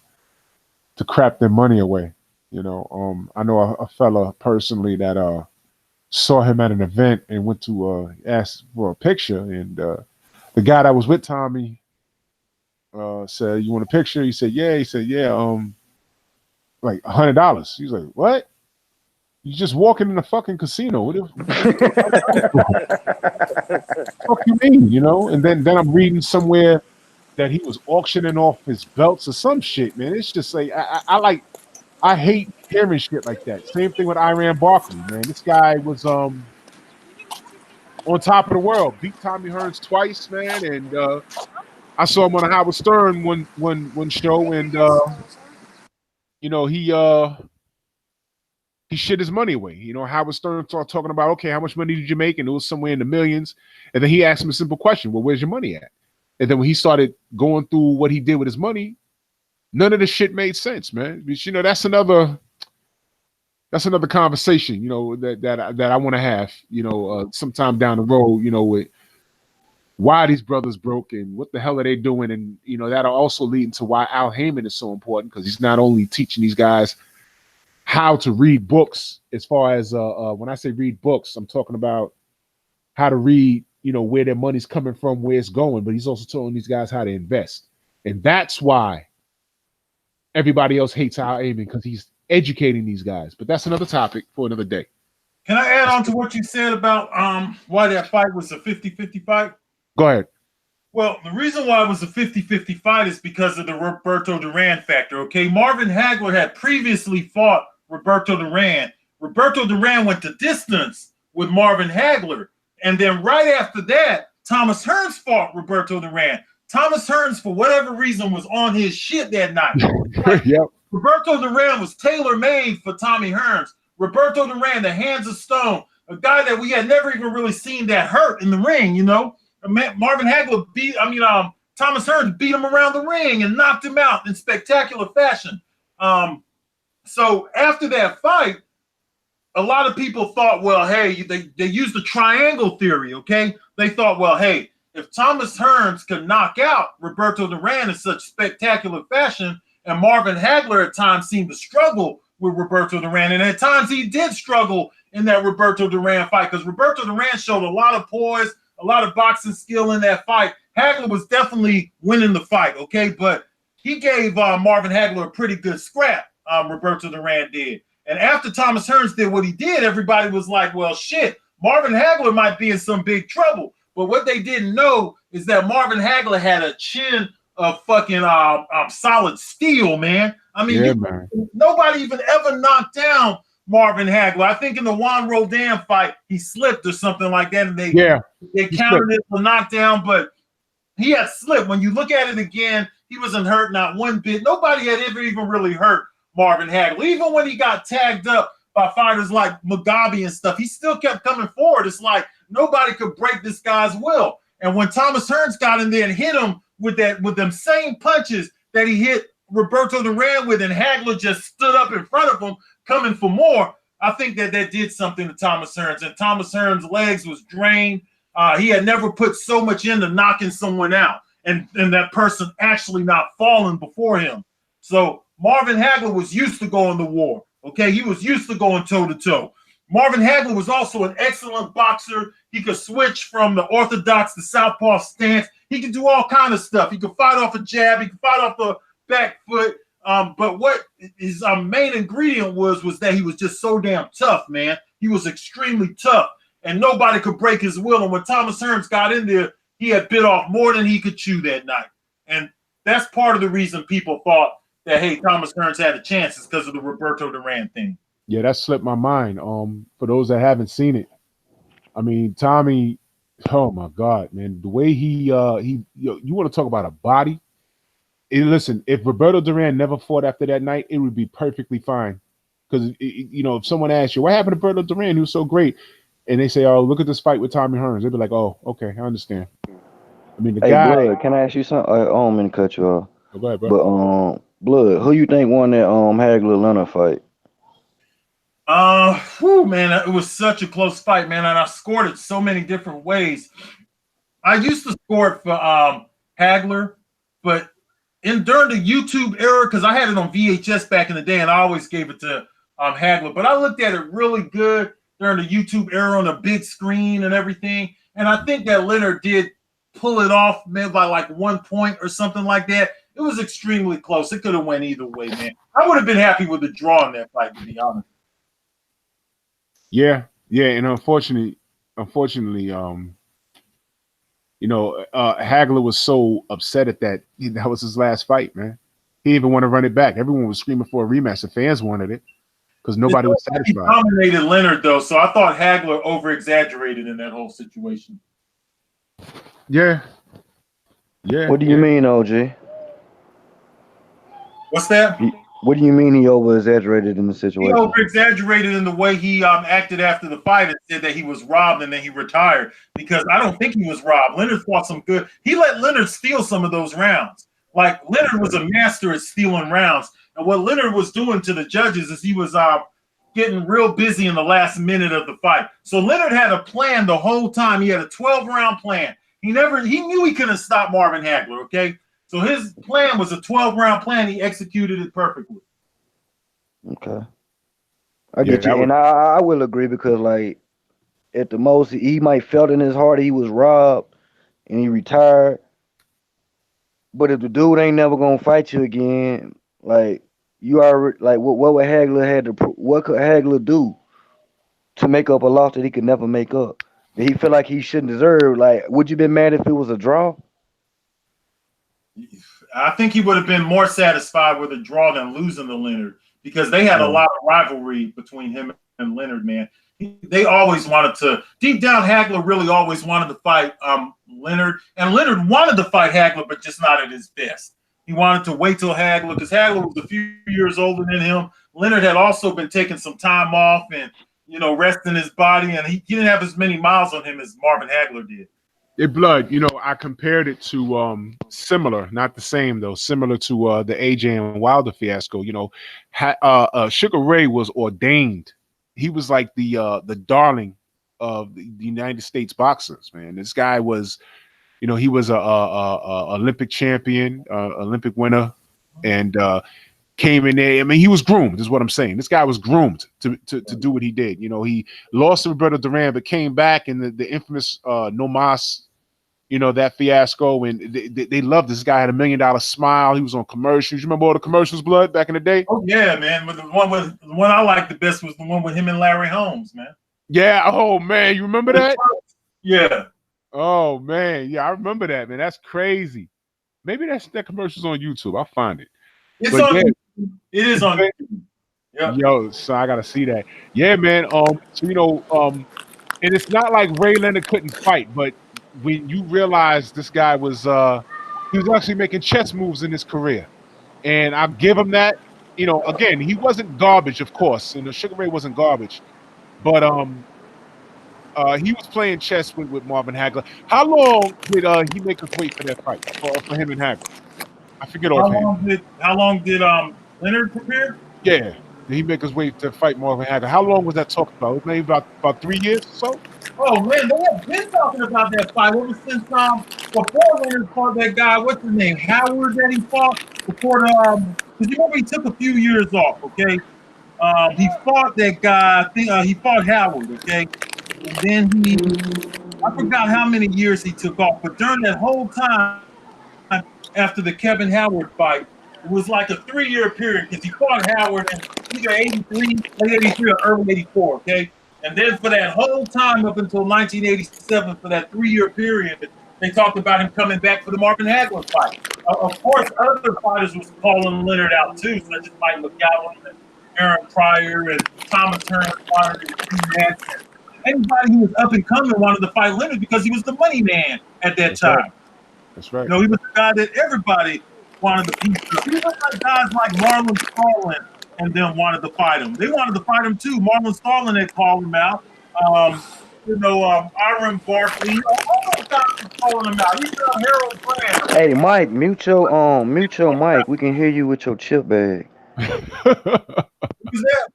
crap their money away. You know, I know a fella personally that saw him at an event and went to ask for a picture, and the guy that was with Tommy said, "You want a picture?" He said, "Yeah." He said, "Yeah, like $100." He's like, "What? You just walking in a fucking casino? What the fuck you mean?" You know? And then I'm reading somewhere that he was auctioning off his belts or some shit, man. It's just like I hate hearing shit like that. Same thing with Iran Barkley, man. This guy was on top of the world, beat Tommy Hearns twice, man, and I saw him on a Howard Stern one show, and you know, he shit his money away. You know, Howard Stern started talking about, okay, how much money did you make? And it was somewhere in the millions. And then he asked him a simple question: well, where's your money at? And then when he started going through what he did with his money, none of the shit made sense, man. But, you know, that's another conversation, you know, that I want to have, you know, sometime down the road, you know, with why these brothers broke and what the hell are they doing. And, you know, that'll also lead into why Al Heyman is so important, because he's not only teaching these guys how to read books, as far as when I say read books, I'm talking about how to read, you know, where their money's coming from, where it's going, but he's also telling these guys how to invest. And that's why everybody else hates Al Heyman, because he's educating these guys. But that's another topic for another day. Can I add on to what you said about why that fight was a 50-50 fight? Go ahead. Well, the reason why it was a 50-50 fight is because of the Roberto Duran factor, okay? Marvin Hagler had previously fought Roberto Duran. Roberto Duran went the distance with Marvin Hagler. And then right after that, Thomas Hearns fought Roberto Duran. Thomas Hearns, for whatever reason, was on his shit that night. Yep. Roberto Duran was tailor-made for Tommy Hearns. Roberto Duran, the hands of stone, a guy that we had never even really seen that hurt in the ring, you know? Marvin Hagler Thomas Hearns beat him around the ring and knocked him out in spectacular fashion. So after that fight, a lot of people thought, well, hey, they used the triangle theory, okay? They thought, well, hey, if Thomas Hearns could knock out Roberto Duran in such spectacular fashion, and Marvin Hagler at times seemed to struggle with Roberto Duran, and at times he did struggle in that Roberto Duran fight, because Roberto Duran showed a lot of poise, a lot of boxing skill in that fight. Hagler was definitely winning the fight, okay? But he gave Marvin Hagler a pretty good scrap, Roberto Duran did. And after Thomas Hearns did what he did, everybody was like, well, shit, Marvin Hagler might be in some big trouble. But what they didn't know is that Marvin Hagler had a chin of fucking solid steel, man. I mean, Yeah, man. nobody even ever knocked down Marvin Hagler. I think in the Juan Rodan fight, he slipped or something like that, and they counted it for knockdown, but he had slipped. When you look at it again, he wasn't hurt, not one bit. Nobody had ever even really hurt Marvin Hagler. Even when he got tagged up by fighters like Mugabe and stuff, he still kept coming forward. It's like nobody could break this guy's will. And when Thomas Hearns got in there and hit him with them same punches that he hit Roberto Duran with, and Hagler just stood up in front of him, coming for more, I think that did something to Thomas Hearns. And Thomas Hearns' legs was drained. He had never put so much into knocking someone out, and that person actually not falling before him. So Marvin Hagler was used to going to war. Okay, he was used to going toe to toe. Marvin Hagler was also an excellent boxer. He could switch from the orthodox to southpaw stance. He could do all kind of stuff. He could fight off a jab. He could fight off the back foot. But what his main ingredient was that he was just so damn tough, man. He was extremely tough, and nobody could break his will. And when Thomas Hearns got in there, he had bit off more than he could chew that night. And that's part of the reason people thought that, hey, Thomas Hearns had a chance, is because of the Roberto Duran thing. Yeah, that slipped my mind. For those that haven't seen it, I mean, Tommy, oh my God, man, the way you want to talk about a body. Listen, if Roberto Duran never fought after that night, it would be perfectly fine. Because if someone asks you what happened to Roberto Duran, he was so great, and they say, "Oh, look at this fight with Tommy Hearns," they'd be like, "Oh, okay, I understand." I mean, the guy. Blood, can I ask you something? I don't mean to cut you off. Go ahead, bro. But Blood, who you think won that Hagler Leonard fight? Man, it was such a close fight, man, and I scored it so many different ways. I used to score it for Hagler, but during the YouTube era, because I had it on VHS back in the day, and I always gave it to Hagler. But I looked at it really good during the YouTube era on a big screen and everything, and I think that Leonard did pull it off, maybe by like 1 point or something like that. It was extremely close. It could have went either way, man. I would have been happy with the draw in that fight, to be honest. Yeah, and unfortunately, Hagler was so upset at that. That was his last fight, man. He didn't even want to run it back. Everyone was screaming for a rematch. The fans wanted it because nobody was satisfied. He dominated Leonard, though, so I thought Hagler over-exaggerated in that whole situation. Yeah. What do you mean, OG? What's that? What do you mean he over-exaggerated in the situation? He over-exaggerated in the way he acted after the fight and said that he was robbed and then he retired, because I don't think he was robbed. Leonard fought some good. He let Leonard steal some of those rounds. Like, Leonard was a master at stealing rounds. And what Leonard was doing to the judges is he was getting real busy in the last minute of the fight. So Leonard had a plan the whole time. He had a 12-round plan. He knew he couldn't stop Marvin Hagler, okay? So his plan was a 12-round plan. He executed it perfectly. Okay. I get you. And I will agree, because, like, at the most, he might felt in his heart he was robbed and he retired. But if the dude ain't never going to fight you again, like, you are, like, what would Hagler what could Hagler do to make up a loss that he could never make up? That he feel like he shouldn't deserve? Like, would you been mad if it was a draw? I think he would have been more satisfied with a draw than losing to Leonard, because they had a lot of rivalry between him and Leonard, man. They always wanted to, deep down, Hagler really always wanted to fight Leonard, and Leonard wanted to fight Hagler, but just not at his best. He wanted to wait till Hagler, because Hagler was a few years older than him. Leonard had also been taking some time off and, resting his body, and he didn't have as many miles on him as Marvin Hagler did. Blood, I compared it to similar, not the same though, similar to the AJ and Wilder fiasco. Sugar Ray was ordained. He was like the darling of the United States boxers, man. This guy was, he was a Olympic champion, Olympic winner, and came in there. I mean, he was groomed, is what I'm saying. This guy was groomed to do what he did. He lost to Roberto Duran, but came back in the infamous No Mas, that fiasco, and they loved this guy. Had $1 million smile. He was on commercials. You remember all the commercials, Blood, back in the day? Oh yeah, man. But the one I liked the best was the one with him and Larry Holmes, man. Yeah. Oh man, you remember that? Yeah. Oh man, yeah, I remember that, man. That's crazy. Maybe that commercial's on YouTube. I'll find it. It's But on. yeah, It is on. Yeah. yo, so I gotta see that. Yeah, man. So and it's not like Ray Leonard couldn't fight, but when you realize this guy was he was actually making chess moves in his career. And I give him that. Again, he wasn't garbage, of course. Sugar Ray wasn't garbage. But he was playing chess with Marvin Hagler. How long did he make us wait for that fight for him and Hagler? I forget offhand. How long did Leonard prepare? Yeah, did he make us wait to fight Marvin Hagler? How long was that talked about? It was maybe about 3 years or so. Oh man, they have been talking about that fight ever since before Leonard fought that guy. What's his name? Howard that he fought before the because you remember he took a few years off. Okay, he fought that guy. I think he fought Howard. Okay, and then I forgot how many years he took off, but during that whole time after the Kevin Howard fight, it was like a 3-year period because he fought Howard in either 83, late 83 or early 84, okay? And then for that whole time up until 1987, for that 3-year period, they talked about him coming back for the Marvin Hagler fight. Of course, other fighters was calling Leonard out too, such as Mike McGowan and Aaron Pryor and Thomas Hearns wanted to do that. Anybody who was up and coming wanted to fight Leonard because he was the money man at that time. Right. That's right. He was the guy that everybody wanted to beat. Even like guys like Marlon Starlin and them wanted to fight him. They wanted to fight him too. Marlon Starlin had called him out. Iron Barkley, all those guys were calling him out. Even Harold Brand. Hey, Mike, mute your mic. We can hear you with your chip bag. Who's that?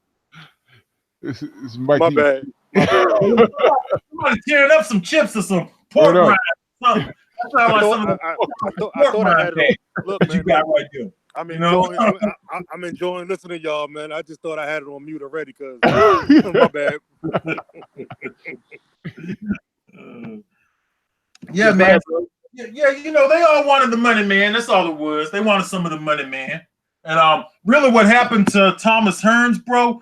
It's Mike. My bad. Somebody tearing up some chips or some pork rinds or something. That sounds like some of the I thought I had it on. Look, that you got right there. I'm enjoying listening to y'all, man. I just thought I had it on mute already because my bad. Yeah, man. Yeah, they all wanted the money, man. That's all it was. They wanted some of the money, man. And really what happened to Thomas Hearns, bro,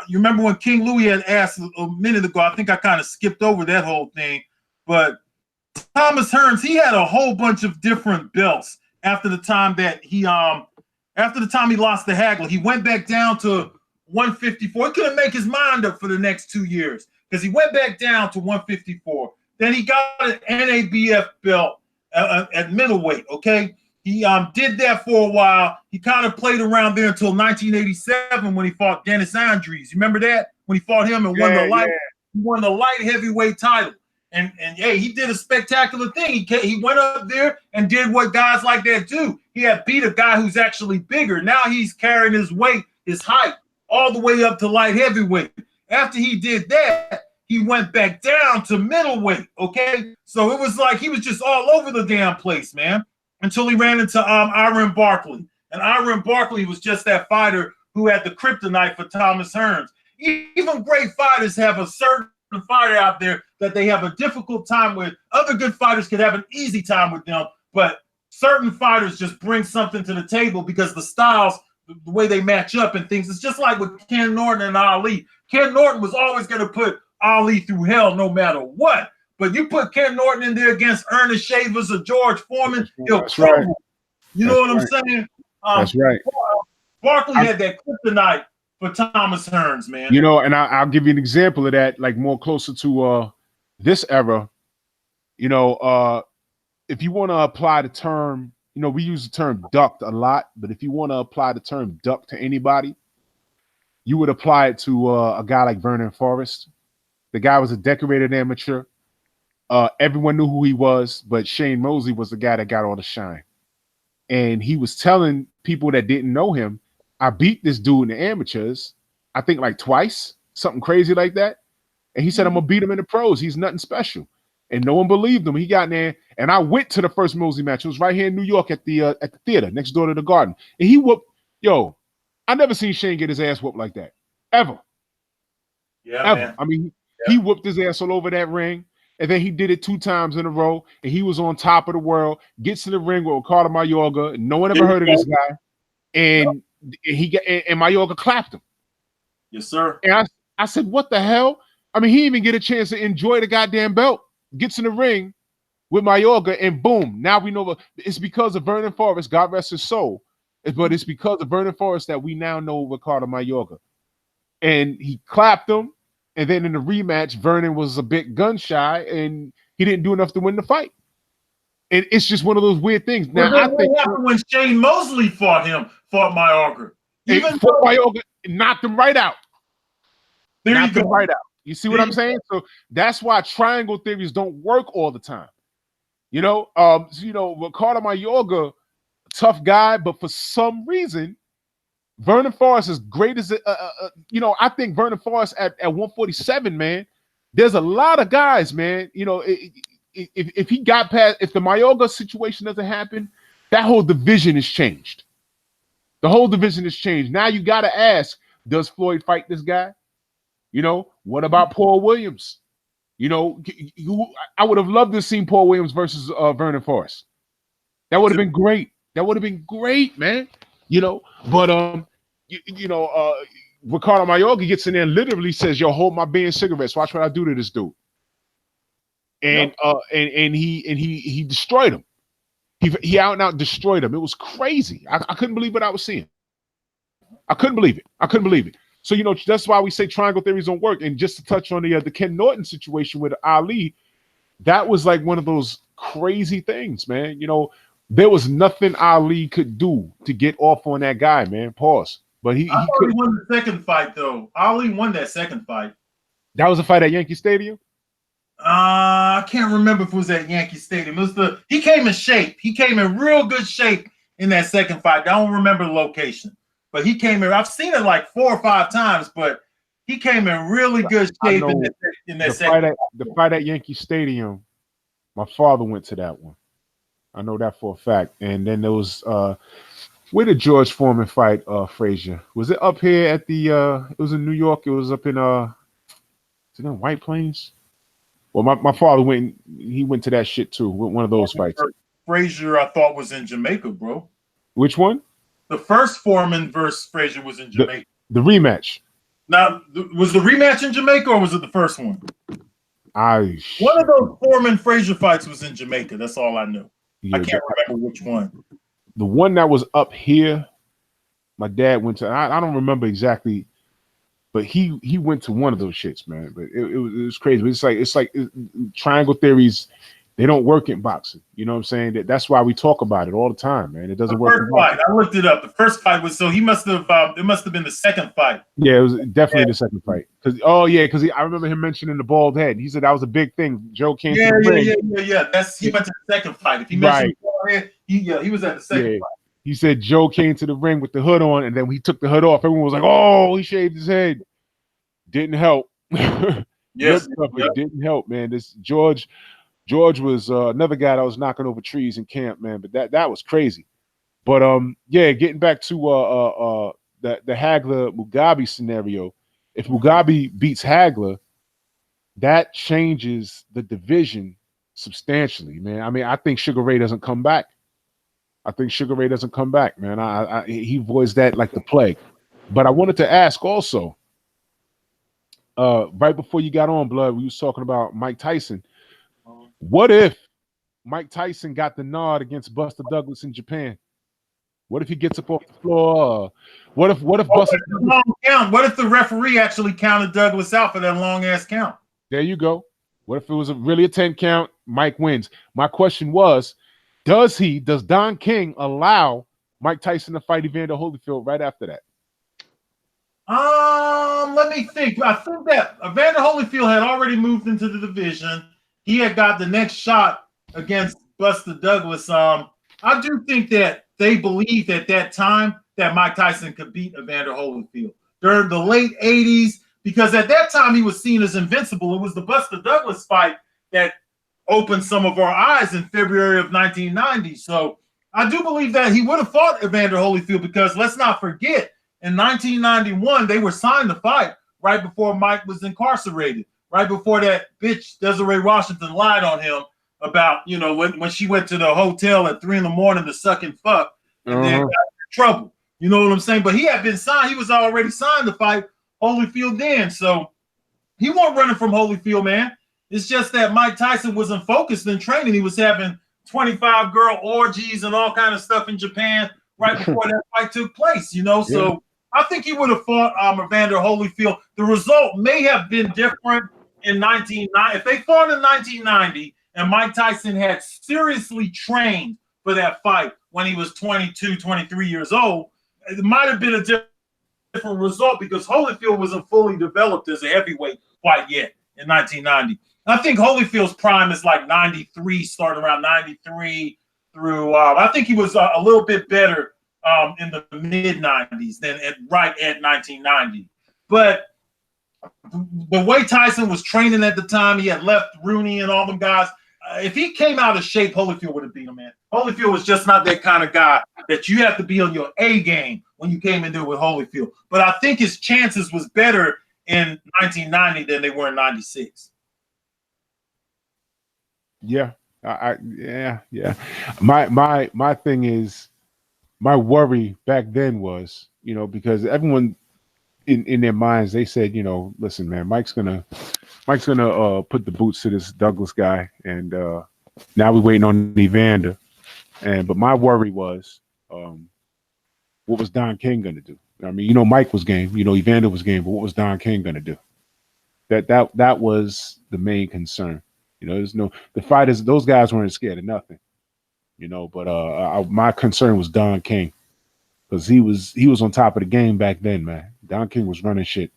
you remember when King Louis had asked a minute ago, I think I kind of skipped over that whole thing, but Thomas Hearns, he had a whole bunch of different belts after the time that he lost to Hagler. He went back down to 154. He couldn't make his mind up for the next 2 years because he went back down to 154. Then he got an NABF belt at middleweight, okay? He did that for a while. He kind of played around there until 1987 when he fought Dennis Andrews. You remember that? When he fought him and won the light heavyweight title. And hey, he did a spectacular thing. He went up there and did what guys like that do. He had beat a guy who's actually bigger. Now he's carrying his weight, his height, all the way up to light heavyweight. After he did that, he went back down to middleweight, okay? So it was like he was just all over the damn place, man, until he ran into Iron Barkley. And Iron Barkley was just that fighter who had the kryptonite for Thomas Hearns. Even great fighters have a certain fighter out there that they have a difficult time with. Other good fighters could have an easy time with them, but certain fighters just bring something to the table because the styles, the way they match up and things. It's just like with Ken Norton and Ali. Ken Norton was always going to put Ali through hell no matter what. But you put Ken Norton in there against Ernest Shavers or George Foreman, he'll trouble. Right. You know what I'm saying? That's right. Barkley had that kryptonite for Thomas Hearns, man. And I'll give you an example of that, like more closer to this era. If you want to apply the term, we use the term ducked a lot, but if you want to apply the term duck to anybody, you would apply it to a guy like Vernon Forrest. The guy was a decorated amateur. Everyone knew who he was, but Shane Mosley was the guy that got all the shine. And he was telling people that didn't know him, I beat this dude in the amateurs, I think like twice, something crazy like that. And he said, I'm going to beat him in the pros. He's nothing special. And no one believed him. He got in there, and I went to the first Mosley match. It was right here in New York at the theater next door to the Garden. And he whooped, I never seen Shane get his ass whooped like that, ever. Yeah, ever. Man. I mean, he whooped his ass all over that ring. And then he did it 2 times in a row, and he was on top of the world. Gets to the ring with Ricardo Mayorga. No one ever heard of this guy, and Mayorga clapped him. Yes, sir. And I said, "What the hell?" I mean, he didn't even get a chance to enjoy the goddamn belt. Gets in the ring, with Mayorga, and boom, now we know it's because of Vernon Forrest, God rest his soul. But it's because of Vernon Forrest that we now know Ricardo Mayorga. And he clapped him, and then in the rematch, Vernon was a bit gun shy, and he didn't do enough to win the fight. And it's just one of those weird things. Now, I think what happened when Shane Mosley fought Mayorga. Mayorga knocked him right out. There you go. Right out. You see what I'm saying? So that's why triangle theories don't work all the time. Ricardo Mayorga, tough guy, but for some reason, Vernon Forrest, as great as I think Vernon Forrest at 147, man, there's a lot of guys, man. If he got past, if the Mayorga situation doesn't happen, that whole division is changed. The whole division has changed. Now you got to ask, does Floyd fight this guy? What about Paul Williams? I would have loved to have seen Paul Williams versus Vernon Forrest. That would have been great. That would have been great, man. But Ricardo Mayorga gets in there and literally says, "Yo, hold my beer cigarettes. Watch what I do to this dude." And he destroyed him. He out destroyed him. It was crazy. I couldn't believe what I was seeing. I couldn't believe it. So that's why we say triangle theories don't work. And just to touch on the Ken Norton situation with Ali, that was like one of those crazy things, man. There was nothing Ali could do to get off on that guy, man. Pause. But he won the second fight, though. Ali won that second fight. That was a fight at Yankee Stadium? I can't remember if it was at Yankee Stadium. He came in shape. He came in real good shape in that second fight. I don't remember the location, but he came in. I've seen it like 4 or 5 times, but he came in really good shape in that second fight. The fight at Yankee Stadium, my father went to that one. I know that for a fact. And then there was where did George Foreman fight Frazier? Was it up here at the it was in New York? It was up in is it in White Plains? Well, my father went to that shit too, with one of those fights. Frazier, I thought, was in Jamaica, bro. Which one? The first Foreman versus Frazier was in Jamaica. The rematch. Now, was the rematch in Jamaica or was it the first one? One of those Foreman Frazier fights was in Jamaica. That's all I knew. Yeah, I can't remember which one. The one that was up here, my dad went to. I don't remember exactly, but he went to one of those shits, man. But it was crazy. But it's like triangle theories. They don't work in boxing. You know what I'm saying? That's why we talk about it all the time, man. It doesn't work. First fight, I looked it up. The first fight was it must have been the second fight. Yeah, it was definitely the second fight. Because I remember him mentioning the bald head. He said that was a big thing. Joe came to the ring. Yeah. He went to the second fight. If he mentioned the bald head, he was at the second fight. He said Joe came to the ring with the hood on, and then when he took the hood off, everyone was like, "Oh, he shaved his head." Didn't help. Yes, it didn't help, man. This George was another guy that was knocking over trees in camp, man. But that was crazy. But getting back to the Hagler Mugabe scenario. If Mugabe beats Hagler, that changes the division substantially, man. I mean, I think Sugar Ray doesn't come back. Man. He voiced that like the plague. But I wanted to ask also, right before you got on, Blood, we was talking about Mike Tyson. What if Mike Tyson got the nod against Buster Douglas in Japan? What if he gets up off the floor? What if Buster? What if the referee actually counted Douglas out for that long ass count? There you go. What if it was really a 10 count? Mike wins. My question was, does Don King allow Mike Tyson to fight Evander Holyfield right after that? Let me think. I think that Evander Holyfield had already moved into the division. He had got the next shot against Buster Douglas. I do think that they believed at that time that Mike Tyson could beat Evander Holyfield during the late 80s, because at that time he was seen as invincible. It was the Buster Douglas fight that opened some of our eyes in February of 1990. So I do believe that he would have fought Evander Holyfield, because let's not forget, in 1991, they were signed to fight right before Mike was incarcerated, right before that bitch Desiree Washington lied on him about, when she went to the hotel at 3 a.m. to suck and fuck and then got in trouble. You know what I'm saying? But he had been signed. He was already signed to fight Holyfield then. So he wasn't running from Holyfield, man. It's just that Mike Tyson wasn't focused in training. He was having 25 girl orgies and all kind of stuff in Japan right before that fight took place, you know. So I think he would have fought Evander Holyfield. The result may have been different in 1990. If they fought in 1990 and Mike Tyson had seriously trained for that fight when he was 22, 23 years old, it might have been a different result because Holyfield wasn't fully developed as a heavyweight quite yet in 1990. I think Holyfield's prime is like 93, starting around 93 through, I think he was a little bit better in the mid-90s than right at 1990. But the way Tyson was training at the time, he had left Rooney and all them guys. If he came out of shape, Holyfield would have beat him, man. Holyfield was just not that kind of guy that you have to be on your A game when you came in there with Holyfield. But I think his chances was better in 1990 than they were in 96. Yeah, yeah. My thing is, my worry back then was, you know, because everyone in their minds, they said, you know, listen, man, Mike's gonna put the boots to this Douglas guy, and now we're waiting on Evander. But my worry was, what was Don King gonna do? I mean, you know, Mike was game, you know, Evander was game, but what was Don King gonna do? That was the main concern. You know, the fighters; those guys weren't scared of nothing. You know, but my concern was Don King, because he was on top of the game back then, man. Don King was running shit,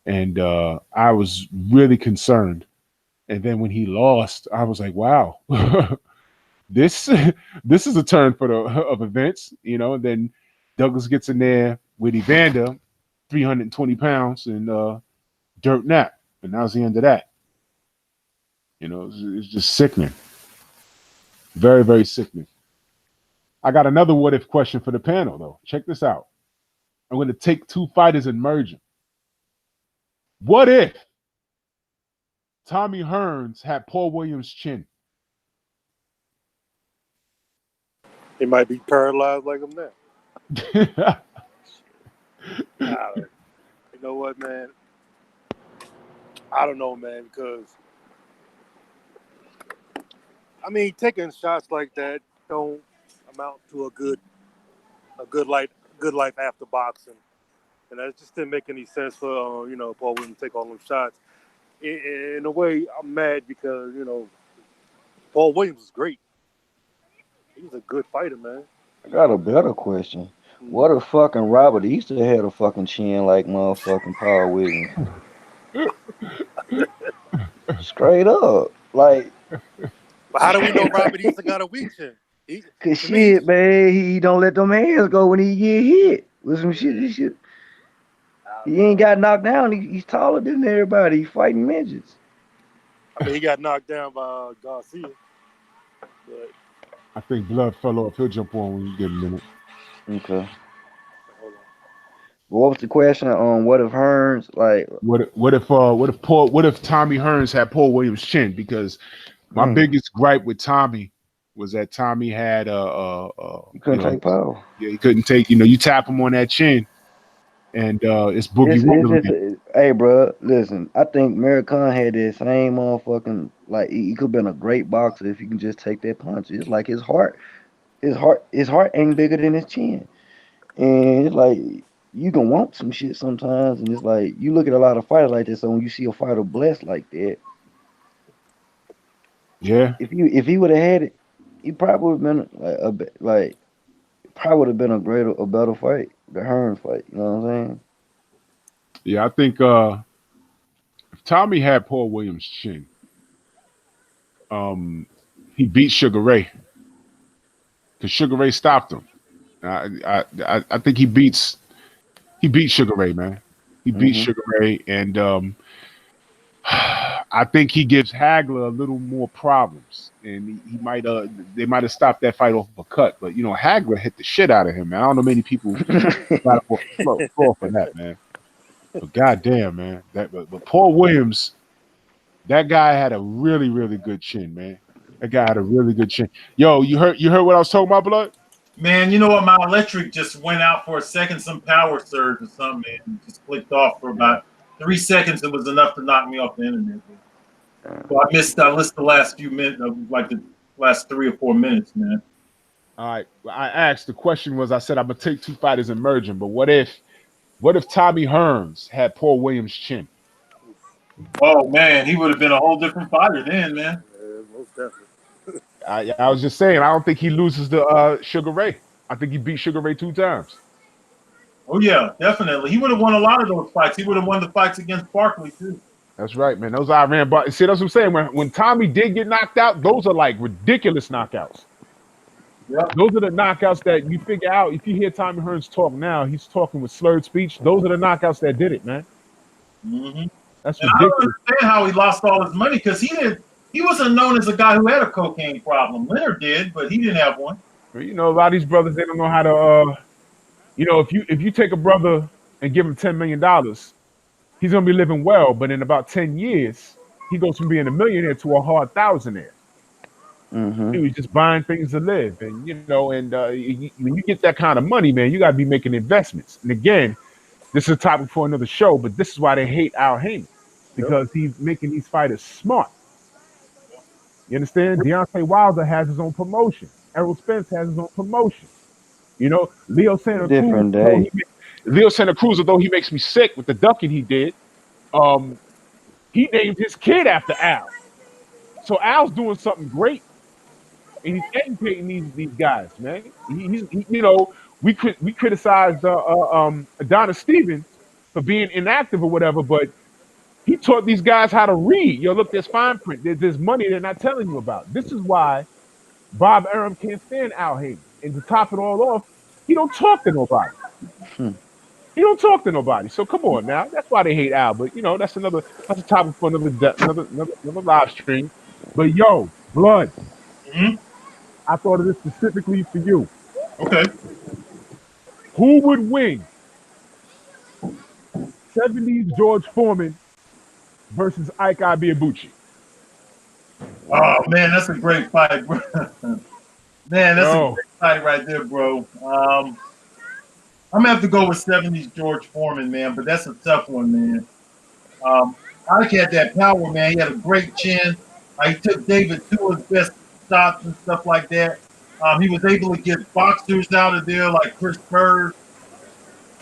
and I was really concerned. And then when he lost, I was like, wow, this is a turn of events, you know. And then Douglas gets in there with Evander, 320 pounds, and dirt nap, and that was the end of that. You know, it's just sickening. Very, very sickening. I got another what if question for the panel, though. Check this out. I'm going to take two fighters and merge them. What if Tommy Hearns had Paul Williams' chin? He might be paralyzed like him now. You know what, man? I don't know, man, because I mean, taking shots like that don't amount to a good life after boxing, and that just didn't make any sense for you know, Paul Williams to take all them shots. In a way, I'm mad because, you know, Paul Williams is great. He's a good fighter, man. I got a better question. What if fucking Robert Easter had a fucking chin like motherfucking Paul Williams? Straight up. Like, But how do we know Robert Easter got a weak chin? cause shit, man, he don't let them hands go when he get hit with some shit. This shit. He ain't got knocked down. He's taller than everybody. He's fighting midgets. I mean, he got knocked down by Garcia. But I think Blood fell off. He'll jump on when you get a minute. Okay. hold on. What was the question on what if Hearns like? What if Tommy Hearns had Paul Williams' chin? Because my biggest gripe with Tommy was that Tommy had He couldn't take power. Yeah, he couldn't take. You know, you tap him on that chin, and it's Boogie Wonderland. Hey, bro, listen. I think Mary Khan had that same motherfucking like. He could have been a great boxer if he can just take that punch. It's like his heart ain't bigger than his chin, and it's like you can want some shit sometimes, and it's like you look at a lot of fighters like this. So when you see a fighter blessed like that, yeah, if he would have had it, he probably would have been probably would have been a better fight, the Hearns fight. You know what I'm saying? Yeah, I think if Tommy had Paul Williams' chin, he beat Sugar Ray because Sugar Ray stopped him. I think he beat Sugar Ray, man. He beat Sugar Ray, and I think he gives Hagler a little more problems, and he might they might have stopped that fight off of a cut, but you know, Hagler hit the shit out of him, man. I don't know many people got off the floor for that, man. But goddamn, man, but Paul Williams, that guy had a really, really good chin, man. That guy had a really good chin. Yo, you heard what I was talking about, Blood? Man, you know what? My electric just went out for a second, some power surge or something, and just clicked off for about 3 seconds. It was enough to knock me off the internet. Well, I missed the last few minutes of like the last 3 or 4 minutes, man. All right. I asked, the question was, I said I'm gonna take two fighters emerging, but what if Tommy Hearns had Paul Williams' chin? Oh man, he would have been a whole different fighter then, man. Yeah, most definitely. I was just saying, I don't think he loses to Sugar Ray. I think he beat Sugar Ray 2 times. Oh yeah, definitely. He would have won a lot of those fights. He would have won the fights against Barkley too. That's right, man. Those Iran, but see, that's what I'm saying. When Tommy did get knocked out, those are like ridiculous knockouts. Yep. Those are the knockouts that you figure out. If you hear Tommy Hearns talk now, he's talking with slurred speech. Those are the knockouts that did it, man. Mm-hmm. That's And I don't ridiculous. understand how he lost all his money because he wasn't known as a guy who had a cocaine problem. Leonard did, but he didn't have one. You know, a lot of these brothers, they don't know how to. If you take a brother and give him $10 million, he's gonna be living well. But in about 10 years, he goes from being a millionaire to a hard thousandaire. Mm-hmm. He was just buying things to live, and when you get that kind of money, man, you gotta be making investments. And again, this is a topic for another show, but this is why they hate Al Haymon, because he's making these fighters smart. You understand? Deontay Wilder has his own promotion. Errol Spence has his own promotion. You know, Leo Santa Cruz. Different day. Leo Santa Cruz, although he makes me sick with the ducking he did, he named his kid after Al. So Al's doing something great, and he's educating these guys, man. We criticized Adonis Stevens for being inactive or whatever, but he taught these guys how to read. Yo, look, there's fine print. There's money they're not telling you about. This is why Bob Arum can't stand Al Haymon. And to top it all off, he don't talk to nobody. He don't talk to nobody. So come on now. That's why they hate Al. But that's a topic for another live stream. But yo, Blood. Mm-hmm. I thought of this specifically for you. Okay. Who would win? 70s George Foreman versus Ike Ibeabuchi. Oh man, that's a great fight, bro. Man, that's a great fight right there, bro. I'm gonna have to go with 70s George Foreman, man, but that's a tough one, man. Ike had that power, man. He had a great chin. He took David to his best shots and stuff like that. He was able to get boxers out of there like Chris Bird.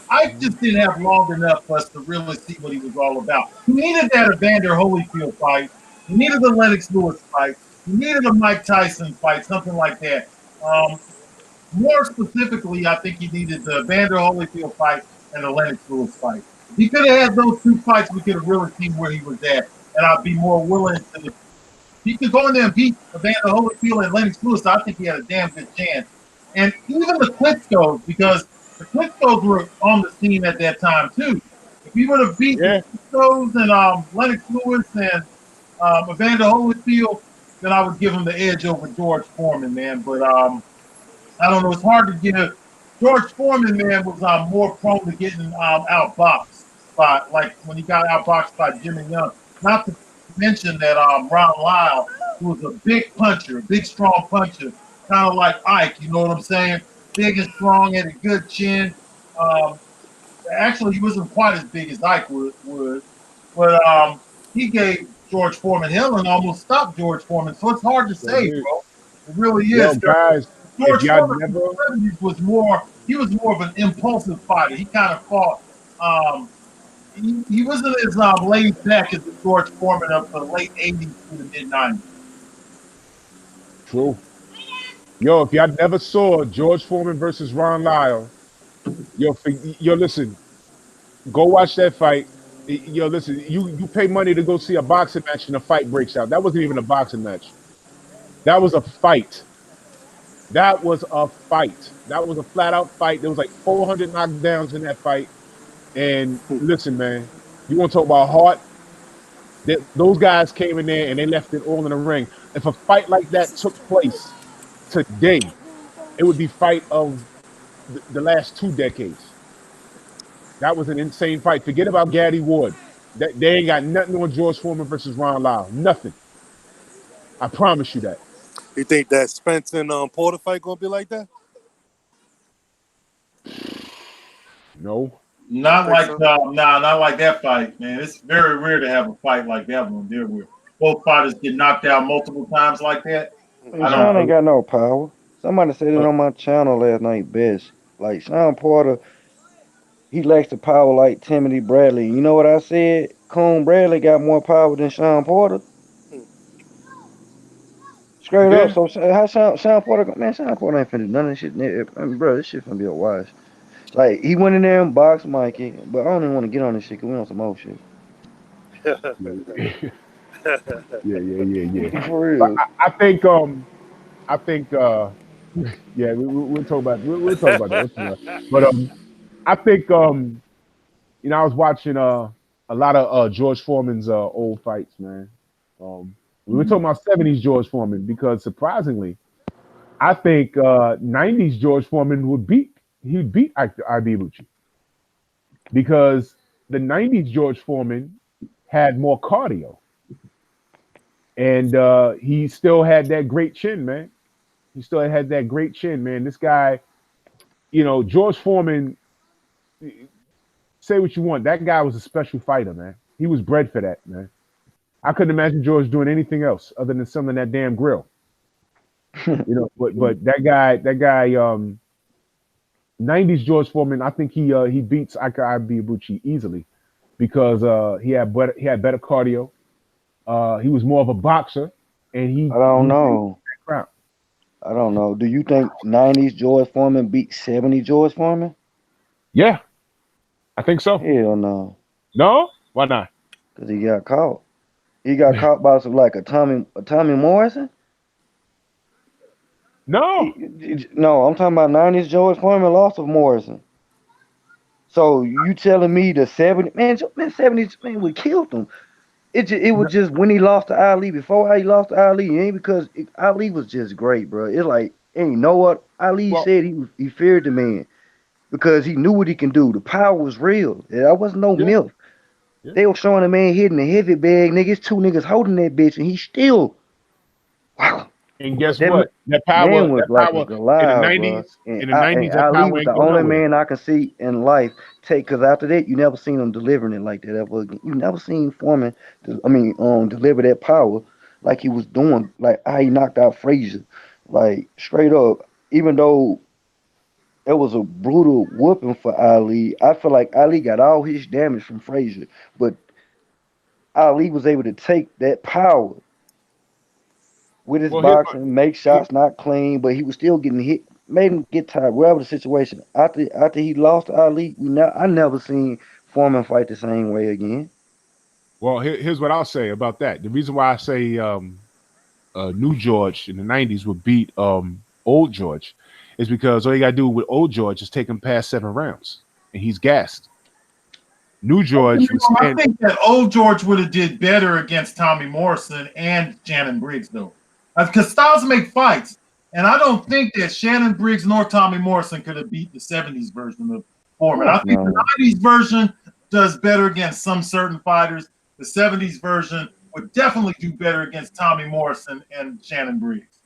I just didn't have long enough for us to really see what he was all about. He needed that Evander Holyfield fight. He needed the Lennox Lewis fight. He needed a Mike Tyson fight, something like that. More specifically, I think he needed the Evander Holyfield fight and the Lennox Lewis fight. He could have had those two fights. We could have really seen where he was at, and I'd be more willing to. He could go in there and beat Evander Holyfield and Lennox Lewis. I think he had a damn good chance. And even the Klitschko's, because the Klitschko's were on the scene at that time too. If he would have beat the Klitschko's and Lennox Lewis and Evander Holyfield, then I would give him the edge over George Foreman, man. But I don't know. It's hard to give. George Foreman, man, was more prone to getting outboxed by, like when he got outboxed by Jimmy Young. Not to mention that Ron Lyle, who was a big puncher, a big strong puncher, kind of like Ike. You know what I'm saying? Big and strong, had a good chin. Actually, he wasn't quite as big as Ike was, but he gave George Foreman hell and almost stopped George Foreman. So it's hard to say, bro. It really is. Yo, guys, George Foreman in the 70s was more of an impulsive fighter. He kind of fought. He wasn't as laid back as the George Foreman of the late 80s to the mid 90s. True. Yo, if y'all never saw George Foreman versus Ron Lyle, yo, listen, go watch that fight. Yo, listen, you pay money to go see a boxing match and a fight breaks out. That wasn't even a boxing match. That was a fight. That was a fight. That was a flat out fight. There was like 400 knockdowns in that fight. And listen, man, you want to talk about heart? Those guys came in there and they left it all in the ring. If a fight like that took place today, it would be fight of the last 2 decades. That was an insane fight. Forget about Gaddy Ward. They ain't got nothing on George Foreman versus Ron Lyle. Nothing. I promise you that. You think that Spence and Porter fight gonna be like that? No. Not like not like that fight, man. It's very rare to have a fight like that one there with both fighters get knocked out multiple times like that. Man, I Sean ain't don't. got no power. Somebody said it Uh, on my channel last night best. Like Sean Porter, he lacks the power like Timothy Bradley. You know what I said? Coon Bradley got more power than Sean Porter. Straight up. yeah, So how Sean Porter? Man, Sean Porter ain't finna do none of this shit. I mean, bro, this shit finna be a wash. Like he went in there and boxed Mikey, but I don't even want to get on this shit because we on some old shit. yeah, yeah. For But real. I think, yeah, we'll talk about we'll talk about that. But I think, I was watching a lot of George Foreman's old fights, man. We were talking about '70s George Foreman because surprisingly, I think '90s George Foreman he'd beat Ibebuchi because the '90s George Foreman had more cardio and he still had that great chin, man. He still had that great chin, man. This guy, George Foreman. Say what you want. That guy was a special fighter, man. He was bred for that, man. I couldn't imagine George doing anything else other than selling that damn grill. But that guy, '90s George Foreman, I think he beats Ika Ibebuchi easily because he had better cardio. He was more of a boxer, and I don't he know. crowd. I don't know. Do you think '90s George Foreman beat '70s George Foreman? Yeah, I think so. Hell no, No, why not? because he got caught. He got caught by some like a Tommy Morrison. No, No, I'm talking about '90s George Foreman lost to Morrison. So you telling me the '70s man '70s man we killed him. It no. was just when he lost to Ali. Before he lost to Ali, it ain't because Ali was just great, bro. It's like, and you know what? Ali Well, said he feared the man because he knew what he can do. The power was real. That wasn't no yeah, myth. yeah. They were showing a man hitting a heavy bag, niggas. Two niggas holding that bitch, and he still, wow. And guess That what? That power, man was that like a power in the Goliath, bro. '90s, in the '90s, And that Ali power was the ain't go only nowhere. man I can see in life take. Cause after that, you never seen him delivering it like that ever again. You never seen Foreman, deliver that power like he was doing, like how he knocked out Frazier, like straight up. Even though it was a brutal whooping for Ali, I feel like Ali got all his damage from Frazier, but Ali was able to take that power with his Well, here's boxing, make what, shots not clean, but he was still getting hit, made him get tired. Whatever the situation. After he lost to Ali, I never seen Foreman fight the same way again. here's what I'll say about that. The reason why I say New George in the '90s would beat Old George is because all you gotta do with Old George is take him past 7 rounds, and he's gassed. New George would I stand. think that old George would have did better against Tommy Morrison and Shannon Briggs, though, because styles make fights, and I don't think that Shannon Briggs nor Tommy Morrison could have beat the '70s version of Of Foreman. I course think the not. '90s version does better against some certain fighters. The '70s version would definitely do better against Tommy Morrison and Shannon Briggs.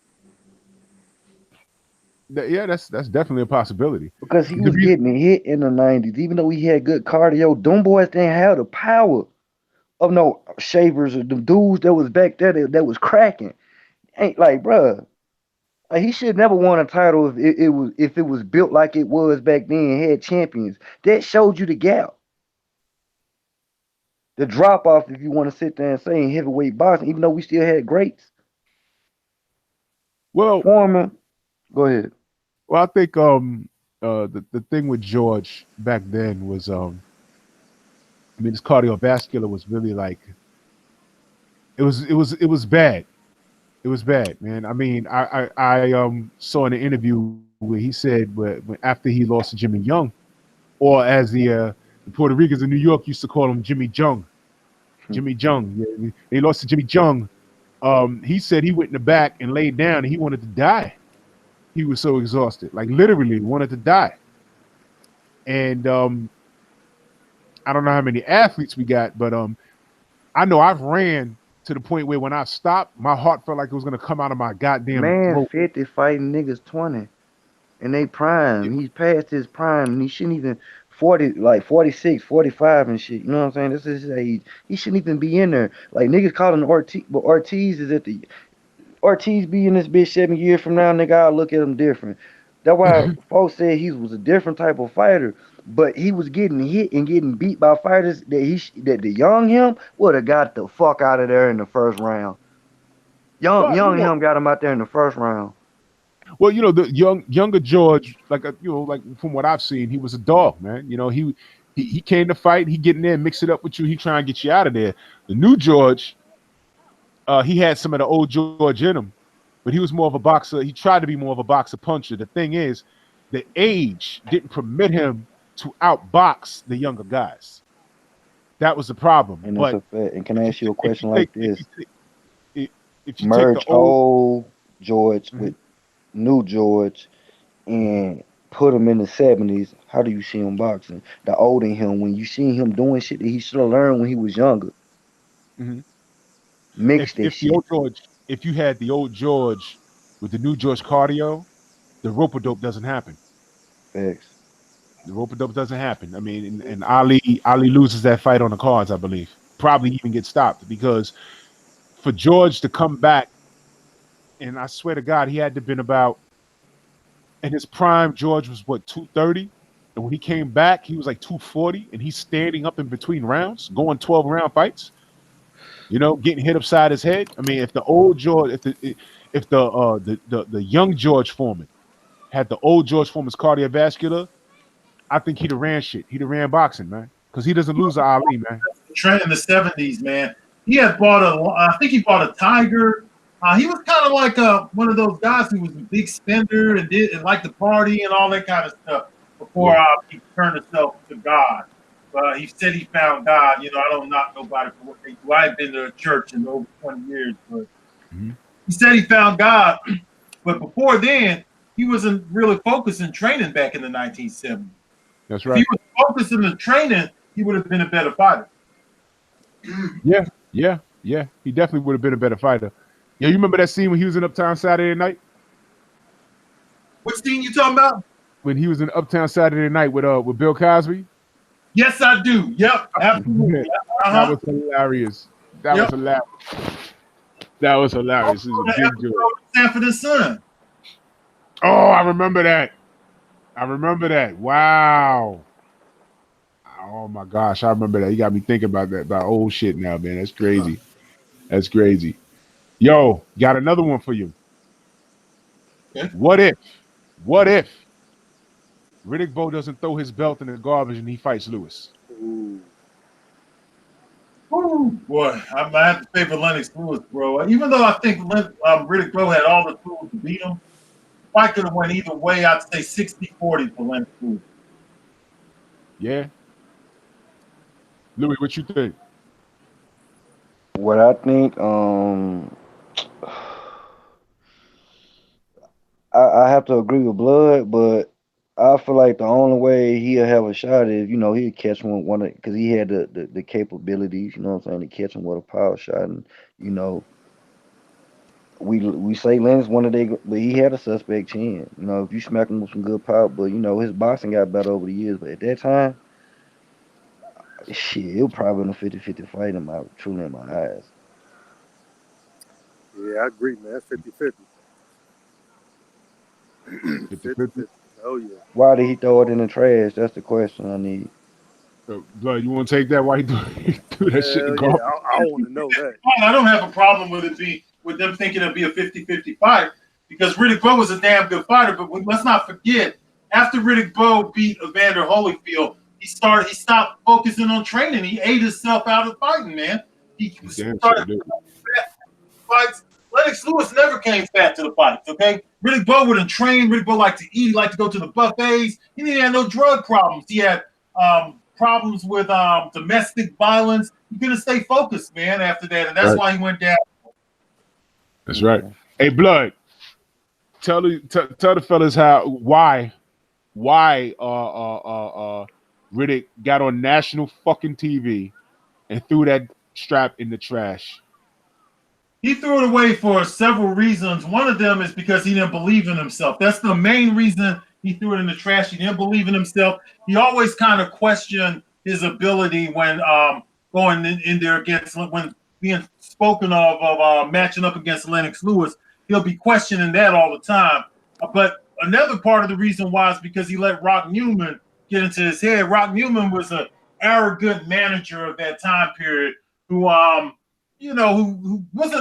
Yeah, that's definitely a possibility. Because he The was reason, getting hit in the '90s, even though he had good cardio. Them boys didn't have the power of no shavers or the dudes that was back there that was cracking. Ain't like, bruh. Like he should never won a title if it was built like it was back then. Had champions that showed you the gap, the drop off. If you want to sit there and say in heavyweight boxing, even though we still had greats, well, Foreman. Go ahead. I think the thing with George back then was I mean his cardiovascular was really like it was bad. It was bad, man. I mean, I saw in an interview where he said when after he lost to Jimmy Young, or as the Puerto Ricans in New York used to call him Jimmy Jung. Jimmy Jung. Yeah, he lost to Jimmy Jung. He said he went in the back and laid down and he wanted to die. He was so exhausted, like literally wanted to die. And I don't know how many athletes we got, but I know I've ran to the point where when I stopped, my heart felt like it was gonna come out of my goddamn Man, throat. 50 fighting niggas 20 in they prime. He's past his prime, and he shouldn't even 40, like 46, 45 and shit. You know what I'm saying? This is his age. He shouldn't even be in there. Like niggas calling Ortiz, but Ortiz is at the Ortiz be in this bitch 7 years from now, nigga. I'll look at him different. That's why folks said he was a different type of fighter. But he was getting hit and getting beat by fighters that that the young him would have got the fuck out of there in the first round. Young But, you know, him got him out there in the first round. well, the younger George, like like from what I've seen, he was a dog, man. He came to fight. He get in there, mix it up with you. He trying to get you out of there. The new George, he had some of the old George in him, but he was more of a boxer. He tried to be more of a boxer puncher. The thing is, the age didn't permit him to outbox the younger guys. That was the problem. And that's But a fact. And can I ask you a question like this? if you take Merge the old, old George with new George and put him in the 70s, how do you see him boxing? The old in him, when you see him doing shit that he should have learned when he was younger. Mhm. Mix that if shit. the old George, if you had the old George with the new George cardio, the rope dope doesn't happen. Facts. The rope dope doesn't happen. I mean, and Ali loses that fight on the cards, I believe. Probably even get stopped because for George to come back, and I swear to God, he had to have been about in his prime. George was what 230, and when he came back, he was like 240, and he's standing up in between rounds, going 12-round fights. Getting hit upside his head. I mean, if the old George, if the young George Foreman had the old George Foreman's cardiovascular, I think he'd have ran shit. He'd have ran boxing, man, because he doesn't lose to Ali, man. Trent in the 70s, man. He had I think he bought a Tiger. He was kind of like one of those guys who was a big spender and liked to party and all that kind of stuff before he turned himself to God. But he said he found God. I don't knock nobody for what they do. I've been to a church in over 20 years, but he said he found God. But before then, he wasn't really focused in training back in the 1970s. That's right. If he was focused in the training, he would have been a better fighter. Yeah. He definitely would have been a better fighter. Yeah, you remember that scene when he was in Uptown Saturday Night? What scene you talking about? When he was in Uptown Saturday Night with Bill Cosby? Yes, I do. Yep, absolutely. That was hilarious. That was hilarious. It was a big joke. Sanford and Son. Oh, I remember that. Wow. Oh my gosh, I remember that. You got me thinking about that, about old shit now, man. That's crazy. That's crazy. Yo, got another one for you. Okay. What if Riddick Bowe doesn't throw his belt in the garbage and he fights Lewis? Ooh. Ooh, boy, I have to favor Lennox Lewis, bro. Even though I think Riddick Bowe had all the tools to beat him, if I could have went either way, I'd say 60-40 for Lennox Lewis. Yeah. Louis, what you think? What I think, I have to agree with Blood, but I feel like the only way he'll have a shot is, he'll catch one because he had the capabilities, you know what I'm saying, to catch him with a power shot. And, we say Lennox one of they, but he had a suspect chin. If you smack him with some good power, but, his boxing got better over the years. But at that time, shit, it was probably a 50-50 fight truly in my eyes. Yeah, I agree, man. 50-50. 50-50. Oh, yeah. Why did he throw it in the trash? That's the question I need. Blood, you want to take that? Why he threw that shit in the garbage? I want to know that. I don't have a problem with them thinking it'd be a 50-50 fight because Riddick Bowe was a damn good fighter. But let's not forget, after Riddick Bowe beat Evander Holyfield, he stopped focusing on training. He ate himself out of fighting, man. He started fights. Lennox Lewis never came fat to the fights, okay? Riddick Bowe wouldn't train. Riddick Bowe liked to eat. He liked to go to the buffets. He didn't have no drug problems. He had problems with domestic violence. He couldn't stay focused, man, after that. And that's why he went down. That's right. Hey, Blood, tell the fellas why Riddick got on national fucking TV and threw that strap in the trash. He threw it away for several reasons. One of them is because he didn't believe in himself. That's the main reason He threw it in the trash. He didn't believe in himself. He always kind of questioned his ability when going in there against when being spoken of matching up against Lennox Lewis. He'll be questioning that all the time. But another part of the reason why is because he let Rock Newman get into his head. Rock Newman was an arrogant manager of that time period who wasn't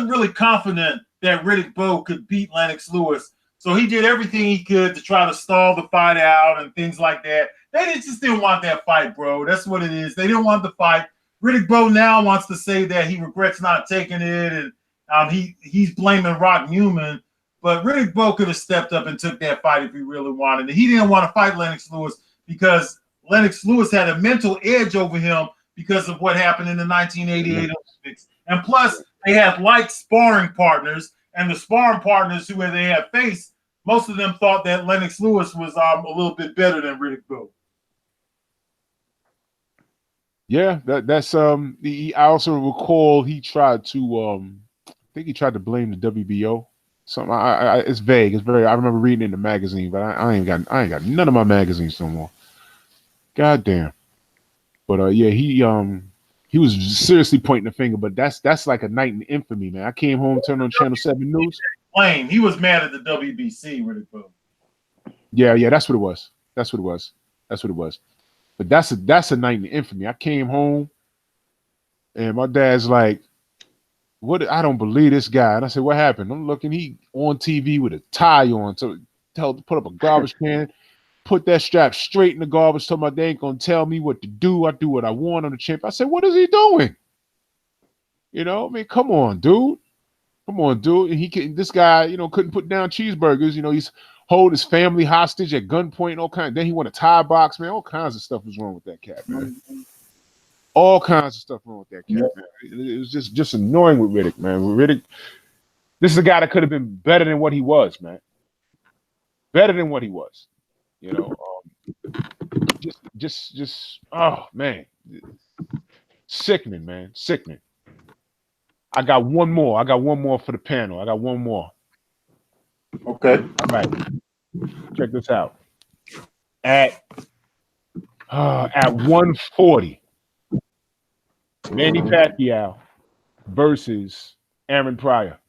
really confident that Riddick Bowe could beat Lennox Lewis. So he did everything he could to try to stall the fight out and things like that. They just didn't want that fight, bro. That's what it is. They didn't want the fight. Riddick Bowe now wants to say that he regrets not taking it, and he's blaming Rock Newman. But Riddick Bowe could have stepped up and took that fight if he really wanted it. He didn't want to fight Lennox Lewis because Lennox Lewis had a mental edge over him because of what happened in the 1988 Olympics. And plus, they had like sparring partners, and the sparring partners who they had faced, most of them thought that Lennox Lewis was a little bit better than Riddick Bowe. Yeah, that's I also recall he tried to I think he tried to blame the WBO. Something it's vague. It's very. I remember reading it in the magazine, but I ain't got none of my magazines no more. God damn. But yeah, he was seriously pointing the finger. But that's like a night in infamy, man. I came home, turned on Channel 7 News. He was mad at the WBC, Riddick Bowe. Yeah, that's what it was. That's what it was. But that's a night in infamy. I came home, and my dad's like, "What? I don't believe this guy." And I said, "What happened?" I'm looking. He on TV with a tie on. So put up a garbage can, put that strap straight in the garbage. Told my they ain't gonna tell me what to do. I do what I want. I'm the champ. I said, "What is he doing?" You know, I mean, come on, dude. And this guy, couldn't put down cheeseburgers. He's hold his family hostage at gunpoint and all kinds. Then he won a tie box, man. All kinds of stuff was wrong with that cat, man. All kinds of stuff wrong with that cat, man. It was just annoying with Riddick, man. This is a guy that could have been better than what he was, man. Better than what he was. Just oh man. Sickening, man. Sickening. I got one more for the panel. I got one more. Okay. All right. Check this out. At 140, Manny Pacquiao versus Aaron Pryor.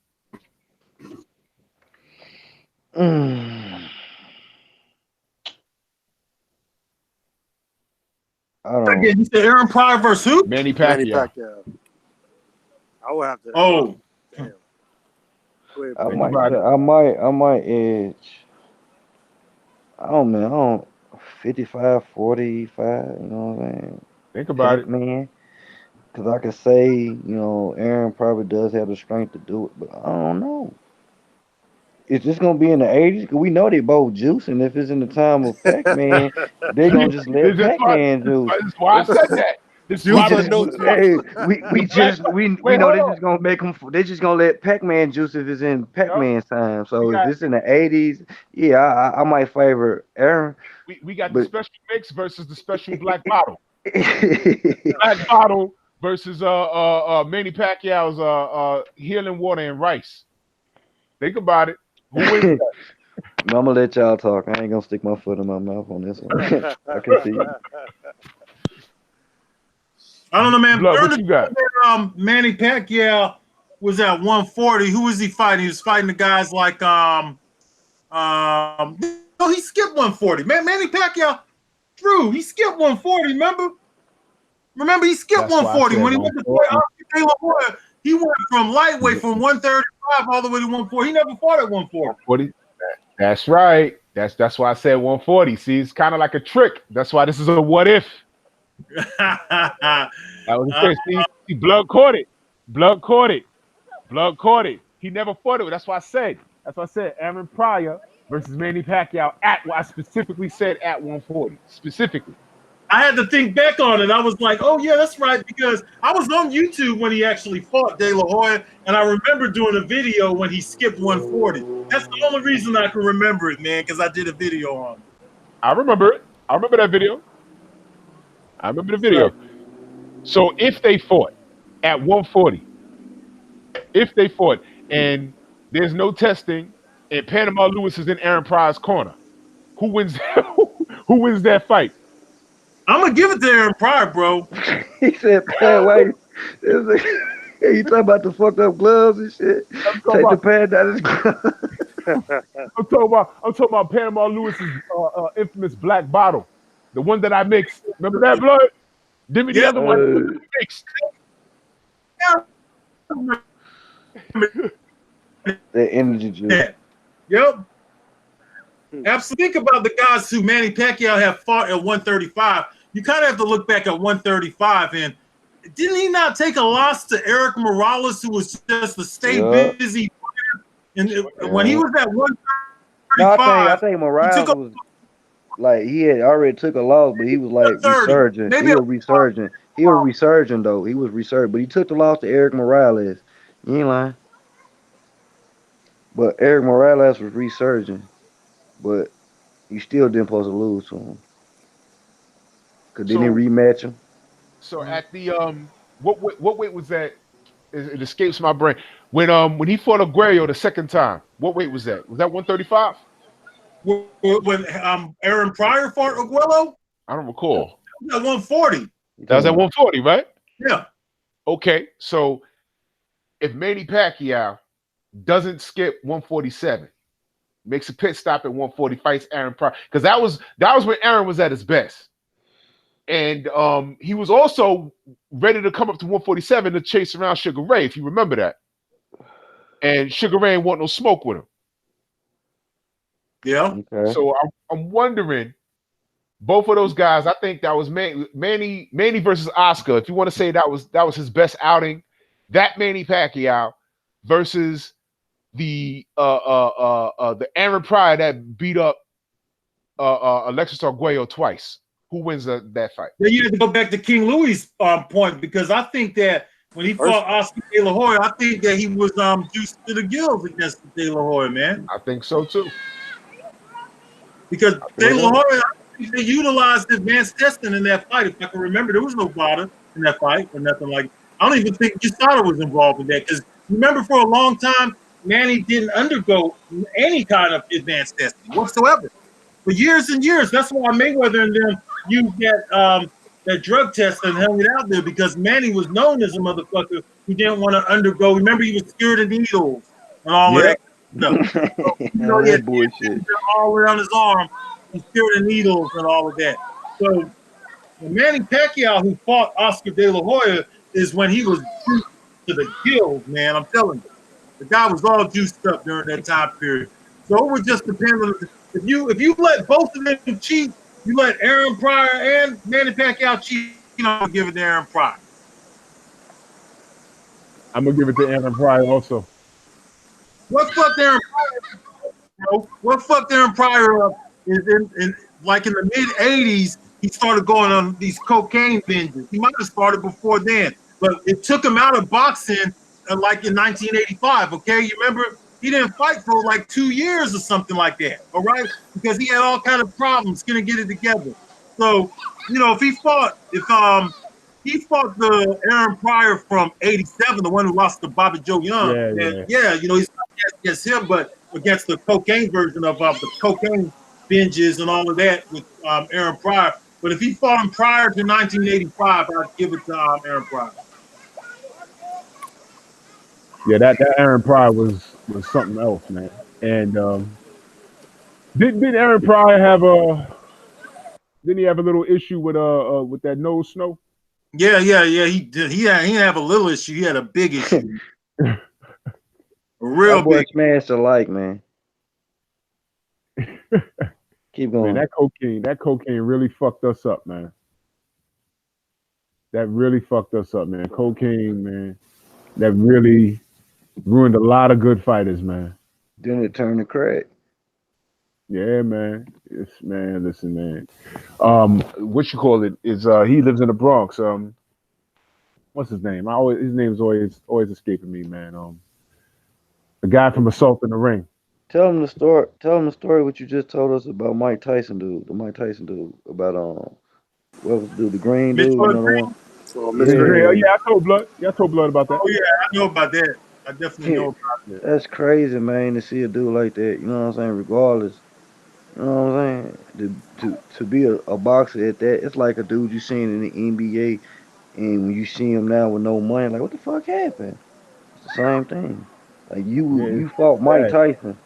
I don't. Again, you said Aaron Pryor versus who? Manny Manny Pacquiao. Pacquiao. I would have to. Oh, Damn. Go ahead, I Brandon. might edge. I don't 55, 45, you know what I'm saying? Think about it. Man. Because I could say, Aaron probably does have the strength to do it, but I don't know. Is this going to be in the 80s? Because we know they both juicing. If it's in the time of Pac-Man, they're going to just let Pac-Man juice. That's why I said that. This is Juice why or no juice? Hey, we Wait, know hold they're on. just gonna make them. They're just gonna let Pac-Man juice if it's in Pac-Man's time. So if it's in the 80s, yeah, I might favor Aaron. We got the But special mix versus the special black bottle. Black bottle versus Manny Pacquiao's healing water and rice. Think about it. Who wins that? I'm gonna let y'all talk. I ain't gonna stick my foot in my mouth on this one. I can see. I don't know, man. Blood, what you got? Manny Pacquiao was at 140. Who was he fighting? He was fighting the guys like no, he skipped 140. Man, Manny Pacquiao, Drew, he skipped 140. Remember, he skipped That's why I 140 said when he went to 140. De La Hoya. He went from lightweight from 135 all the way to 140. He never fought at 140. 140. That's right. That's why I said 140. See, it's kind of like a trick. That's why this is a what if. That was a trick. See, Blood caught it. Blood caught it. He never fought it. That's why I said Aaron Pryor versus Manny Pacquiao I specifically said at 140. Specifically. I had to think back on it. I was like, oh, yeah, that's right, because I was on YouTube when he actually fought De La Hoya, and I remember doing a video when he skipped 140. That's the only reason I can remember it, man, because I did a video on it. I remember it. I remember that video. I remember the video. So if they fought at 140, and there's no testing, and Panama Lewis is in Aaron Pryor's corner, Who wins? Who wins that fight? I'm gonna give it to Aaron Pryor, bro. He said, "Pad, why you talking about the fucked up gloves and shit? I'm talking Take the about. pad down his glove." I'm talking about Panama Lewis's infamous black bottle, the one that I mixed. Remember that, blood? Give me the Yeah. other one that I mixed. That energy juice. Yeah. Yep. Absolutely. Think about the guys who Manny Pacquiao have fought at 135. You kind of have to look back at 135, and didn't he not take a loss to Eric Morales, who was just a stay Yeah. busy? And when he was at No, 135, I think Morales took a- was like he had already took a loss, but he was like 30. resurgent. Maybe He a- was resurgent. He was resurgent though. He was resurgent, but he took the loss to Eric Morales. You ain't lying. But Eric Morales was resurgent, but you still didn't supposed to lose to him. Cause didn't he rematch him? So at the what weight was that? It escapes my brain. When he fought Aguayo the second time, what weight was that? Was that 135? when Aaron Pryor fought Aguero, I don't recall. at 140. That was at 140, right? Yeah. Okay, so if Manny Pacquiao doesn't skip 147, makes a pit stop at 140, fights Aaron Pryor, because that was when Aaron was at his best, and he was also ready to come up to 147 to chase around Sugar Ray, if you remember that. And Sugar Ray ain't want no smoke with him. Yeah. Okay. So I'm wondering, both of those guys, I think that was Manny versus Oscar. If you want to say that was his best outing, that Manny Pacquiao versus the Aaron Pryor that beat up Alexis Arguello twice. Who wins that fight? Then you have to go back to King Louis' point, because I think that when he fought Oscar De La Hoya, I think that he was juiced to the gills against De La Hoya, man. I think so too. Because De La Hoya, they utilized advanced testing in that fight. If I can remember, there was no VADA in that fight or nothing like. I don't even think USADA was involved in that, because remember, for a long time, Manny didn't undergo any kind of advanced testing whatsoever for years and years. That's why Mayweather and them used that drug test and hung it out there, because Manny was known as a motherfucker who didn't want to undergo. Remember, he was scared of needles and all of that stuff. So, he That had bullshit. all around his arm, and scared of needles and all of that. So, the Manny Pacquiao who fought Oscar De La Hoya is when he was juiced to the gills, man. I'm telling you, the guy was all juiced up during that time period. So it would just depend on if you let both of them cheat. You let Aaron Pryor and Manny Pacquiao cheat, give it to Aaron Pryor. I'm gonna give it to Aaron Pryor also. What fucked Aaron Pryor, bro? What fucked Aaron Pryor up is in like in the mid '80s, he started going on these cocaine binges. He might have started before then, but it took him out of boxing like in 1985. Okay, you remember? He didn't fight for like 2 years or something like that. All right, because he had all kind of problems, couldn't get it together. So, if he fought the Aaron Pryor from '87, the one who lost to Bobby Joe Young. He's not against him, but against the cocaine version of the cocaine binges and all of that with Aaron Pryor. But if he fought him prior to 1985, I'd give it to Aaron Pryor. Yeah, that Aaron Pryor was something else, man. And didn't Aaron Pryor have didn't he have a little issue with that nose snow? Yeah, he did. He didn't have a little issue. He had a big issue. A real That boy big. smashed alike, man. Keep going. Man, that cocaine really fucked us up, man. That really fucked us up, man. Cocaine, man. That really ruined a lot of good fighters, man. Then it turned to crack. Yeah, man. Listen, man. What you call it is he lives in the Bronx. What's his name? His name's always escaping me, man. The guy from Assault in the Ring. Tell him the story. Tell him the story what you just told us about Mike Tyson dude. The Mike Tyson dude about what was the green dude? Mitchell Another Green? one. Mr. Yeah, I told Blood about that. Oh yeah, I know about that. I definitely know about that. That's crazy, man, to see a dude like that. You know what I'm saying? Regardless, You know what I'm saying? To be a boxer at that, it's like a dude you seen in the NBA, and when you see him now with no money, like what the fuck happened? It's the same thing. Like Yeah, you it's fought Mike sad. Tyson,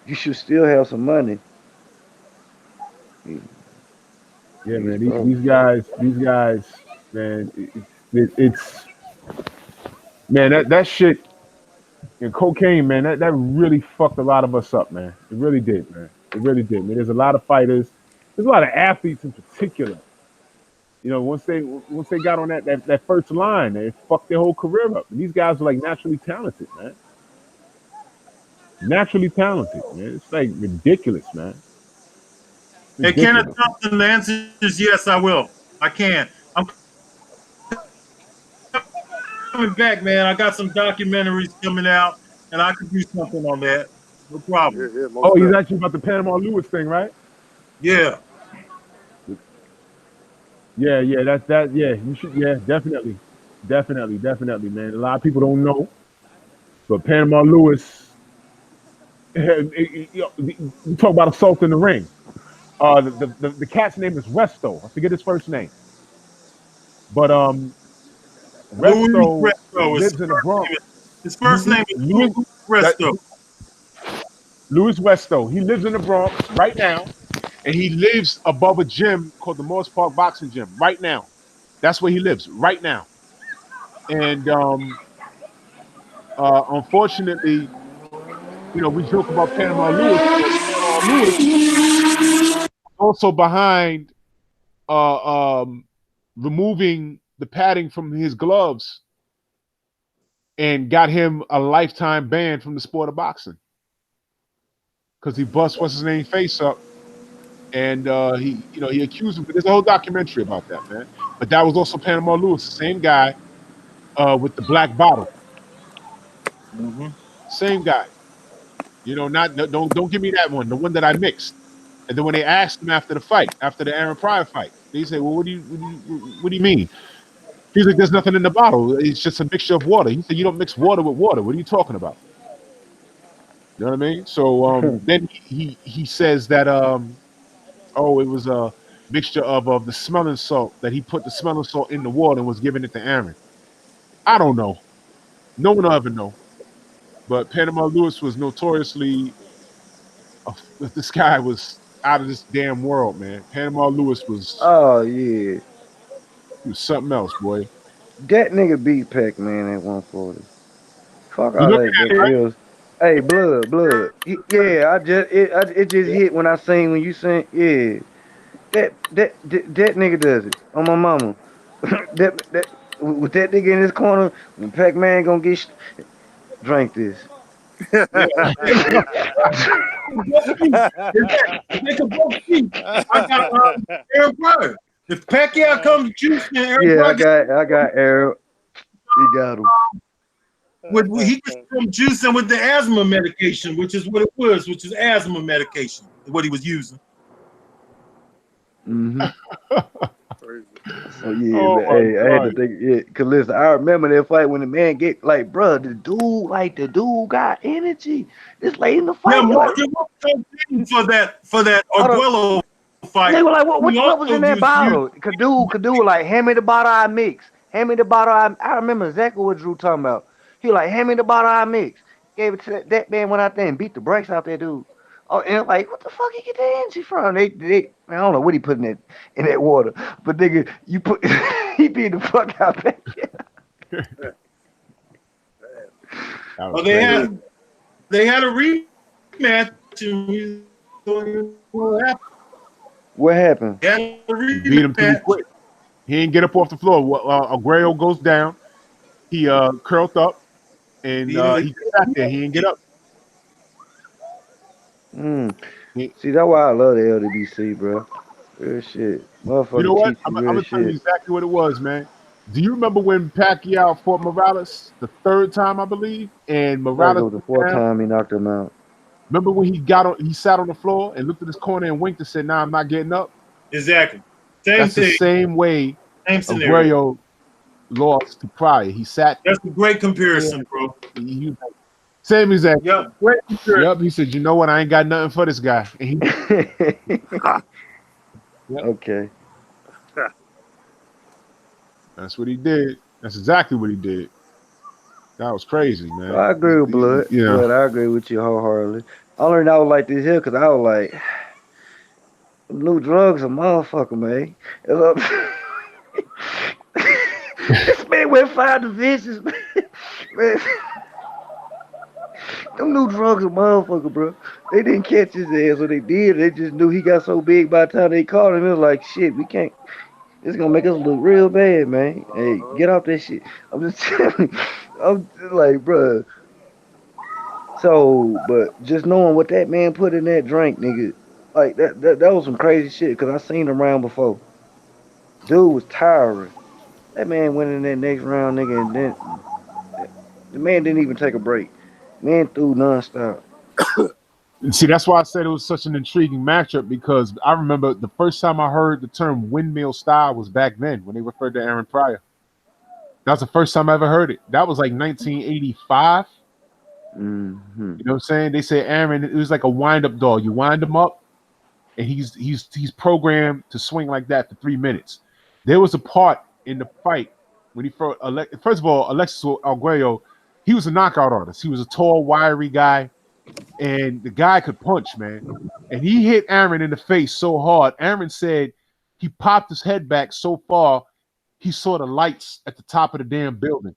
you should still have some money. You, Yeah, you man. struggle. These guys, man. It's man that shit and cocaine, man. That really fucked a lot of us up, man. It really did, man. It really did. Man, there's a lot of fighters. There's a lot of athletes in particular. You know, once they got on that first line, it fucked their whole career up. And these guys are like naturally talented, man. Naturally talented, man. It's like ridiculous, man. Hey, Kenneth Ridiculous. Thompson, the answer is yes, I will. I can. I'm coming back, man. I got some documentaries coming out, and I could do something on that. No Yeah, problem. yeah, most Oh, he's definitely. actually about the Panama Lewis thing, right? Yeah. Yeah, yeah, that. Yeah, you should. Yeah, definitely, man. A lot of people don't know, but Panama Lewis. You talk about assault in the ring. The cat's name is Resto. I forget his first name, but Louis Resto Resto. lives in the Bronx. His first name is Louis, Louis that, Resto. Louis Resto. He lives in the Bronx right now, and he lives above a gym called the Morris Park Boxing Gym right now. That's where he lives right now. And unfortunately, we joke about Panama Lewis, but Panama Lewis also behind removing the padding from his gloves and got him a lifetime ban from the sport of boxing because he bust what's his name face up, and he accused him. There's a whole documentary about that, man. But that was also Panama Lewis, the same guy with the black bottle, Mm-hmm. same guy. Not don't give me that one, the one that I mixed. And then when they asked him after the fight, after the Aaron Pryor fight, they say, "Well, what do you mean?" He's like, "There's nothing in the bottle. It's just a mixture of water." He said, "You don't mix water with water. What are you talking about?" You know what I mean? So then he says that it was a mixture of the smelling salt, that he put the smelling salt in the water and was giving it to Aaron. I don't know. No one will ever know. But Panama Lewis was notoriously this guy was out of this damn world, man. Panama Lewis was Oh yeah, he was something else, boy. that nigga beat Pac Man at 140. Fuck You all looking at that it, right? else. Hey, blood. Yeah, it just hit when I seen when you sing. Yeah, that nigga does it on my mama. that with that nigga in his corner, when Pac Man gonna get drink this. Yeah. They could both see. I got Aaron Pryor. If Pacquiao comes juicing, Aaron Yeah, Pryor I got Arrow. He got him. he could come juicing with the asthma medication, which is what it was, which is asthma medication, what he was using. Mm-hmm. Crazy. So yeah, Oh man. my Hey, I had to god. think. Yeah, cause listen, I remember that fight when the man get like, bro, the dude got energy. This late in the Yeah, fight, you're like, Morgan was so big for that hold up. Arguello fight. They were like, what He what was in also that used bottle? Could do like, hand me the bottle I mix. Hand me the bottle I remember exactly what Drew talking about. He like, hand me the bottle I mix. Gave it to that man, went out there and beat the brakes out that dude. Oh, and I'm like, what the fuck he get that energy from? I don't know what he put in that water, but nigga, you put he beat the fuck out that. That was well, crazy. they had a rematch and what happened? What happened? They had a He beat him till he rematch. quit. He didn't get up off the floor. Aguayo goes down. He curled up and You know, he sat there. He didn't get up. Mm. He- See, that's why I love the LDBC, bro. Real shit. you know Motherfucker what? teach I'm you real gonna tell you shit. exactly what it was, man. Do you remember when Pacquiao fought Morales the third time, I believe, and I feel like it Morales was the went fourth down? time he knocked him out. Remember when he sat on the floor and looked at his corner and winked and said, "Nah, I'm not getting up." exactly. Same That's the thing, same way same scenario. Aguayo lost to Pryor. He sat That's a great there. comparison, bro. He Same exact. Yep. Wait, sure. Yep. He said, "You know what? I ain't got nothing for this guy." And he, Yep. Okay. that's what he did. That's exactly what he did. That was crazy, man. I agree with Blood. Yeah. Blood, I agree with you wholeheartedly. I learned I was like this here because I was like, new drugs a motherfucker, man. This man went 5 divisions, man. Man. Them new drugs a motherfucker, bro. They didn't catch his ass, or they did. They just knew he got so big by the time they caught him. It was like, shit, we can't. It's gonna make us look real bad, man. Hey, get off that shit. I'm just telling you. I'm just like, bro. So, but just knowing what that man put in that drink, nigga, like that was some crazy shit. Cause I seen him around before. Dude was tiring. That man went in that next round, nigga, and then the man didn't even take a break. Man threw nonstop. And see, that's why I said it was such an intriguing matchup because I remember the first time I heard the term windmill style was back then when they referred to Aaron Pryor. That was the first time I ever heard it. That was like 1985. Mm-hmm. You know what I'm saying? They say Aaron, it was like a wind-up dog. You wind him up, and he's programmed to swing like that for 3 minutes. There was a part in the fight when he first of all, Alexis Arguello, he was a knockout artist. He was a tall, wiry guy. And the guy could punch, man. And he hit Aaron in the face so hard. Aaron said he popped his head back so far, he saw the lights at the top of the damn building.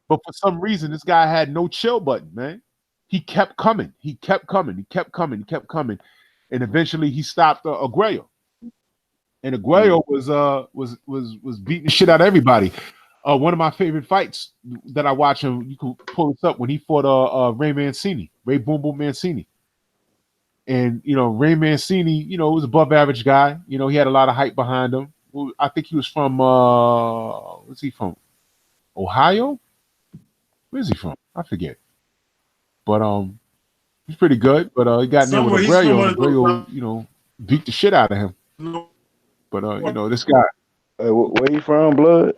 But for some reason, this guy had no chill button, man. He kept coming. He kept coming. He kept coming. He kept coming. And eventually he stopped Arguello. And Arguello was beating the shit out of everybody. One of my favorite fights that I watch him, you can pull this up when he fought Ray Mancini, Ray Boom Boom Mancini. And Ray Mancini, was above average guy. He had a lot of hype behind him. I think he was from where's he from? Ohio? Where's he from? I forget. But he's pretty good. But he got in there with Arguello. Arguello, beat the shit out of him. But this guy. Where you from, Blood?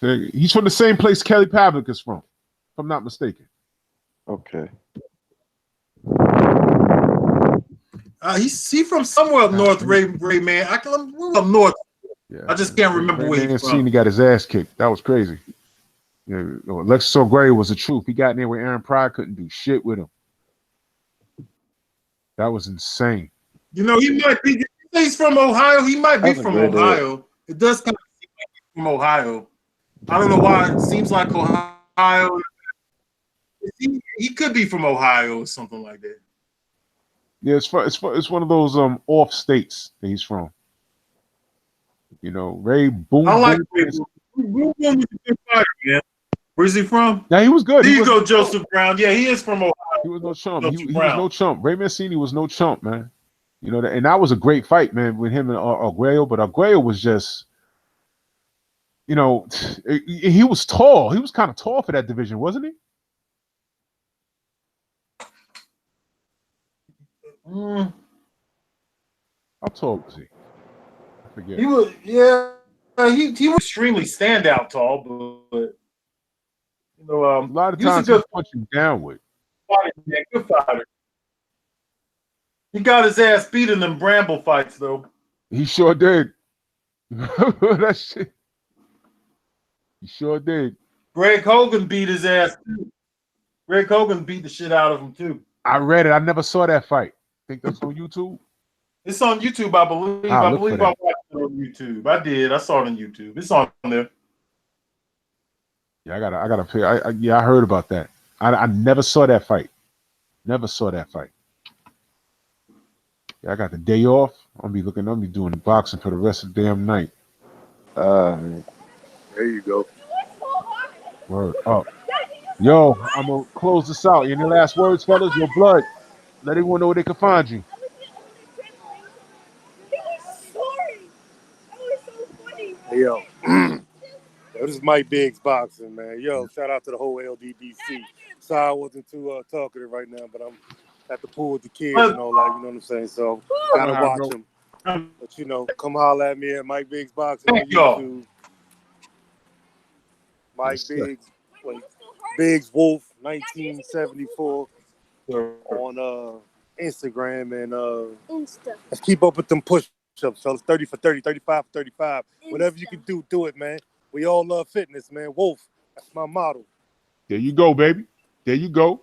He's from the same place Kelly Pavlik is from, if I'm not mistaken. Okay. He's from somewhere up north, Ray man. We're up north. Yeah, I just can't remember where he's from. He got his ass kicked. That was crazy. Alexis Arguello was the truth. He got in there where Aaron Pryor couldn't do shit with him. That was insane. He might be. He's from Ohio. He might be from Ohio. It does kind of seem like he's from Ohio. I don't know why. It seems like Ohio. He could be from Ohio or something like that. Yeah, it's one of those off states that he's from. Ray Boom. I like Ray Boom. Boom Boom was a good fighter, man. Where's he from? Yeah, he was good. There you go, Joseph Brown. Yeah, he is from Ohio. He was no chump. He was no chump. Ray Mancini was no chump, man. And that was a great fight, man, with him and Arguello. But Arguello was just, he was tall. He was kind of tall for that division, wasn't he? How tall was he? I forget. He was, yeah. He was extremely standout tall, but a lot of times he was punching downward. Good fighter. He got his ass beat in them Bramble fights, though. He sure did. That shit. He sure did. Greg Hogan beat his ass too. Greg Hogan beat the shit out of him too. I read it. I never saw that fight. Think that's on YouTube? It's on YouTube, I believe. I believe I watched it on YouTube. I did. I saw it on YouTube. It's on there. Yeah, I gotta pay. I heard about that. I never saw that fight. Never saw that fight. Yeah, I got the day off. I'll be doing boxing for the rest of the damn night. There you go. Word up. Yo, I'm gonna close this out. Any last words, fellas? Your Blood. Let everyone know where they can find you. Hey, yo. This is Mike Biggs Boxing, man. Yo, shout out to the whole LDBC. Sorry I wasn't too talkative right now, but I'm at the pool with the kids and all that, you know what I'm saying? So, gotta watch them. But, come holler at me at Mike Biggs Boxing on YouTube. Mike Biggs. Wait. Biggs Wolf 1974 on Instagram, and let's keep up with them push-ups, fellas. 30 for 30, 35 for 35. Whatever you can do it, man. We all love fitness, man. Wolf, that's my motto. There you go, baby. There you go.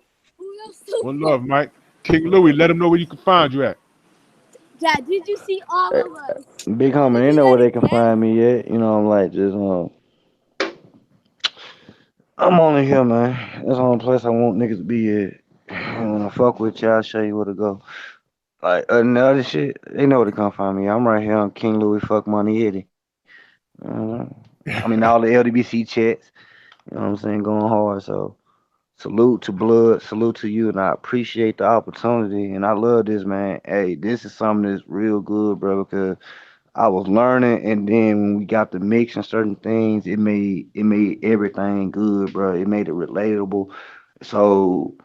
One love, Mike. King Louis, let them know where you can find you at. Dad, did you see all of us? Big homie, they know where they can find me at. You know, I'm like just I'm only here, man. That's the only place I want niggas to be at. And when I fuck with you, I'll show you where to go. Like the other shit, they know where to come find me. I'm right here on King Louis Fuck Money Eddie. I mean all the LDBC chats. You know what I'm saying? Going hard. So salute to Blood, salute to you, and I appreciate the opportunity. And I love this, man. Hey, this is something that's real good, bro, because I was learning, and then when we got to mixing certain things, it made everything good, bro. It made it relatable. So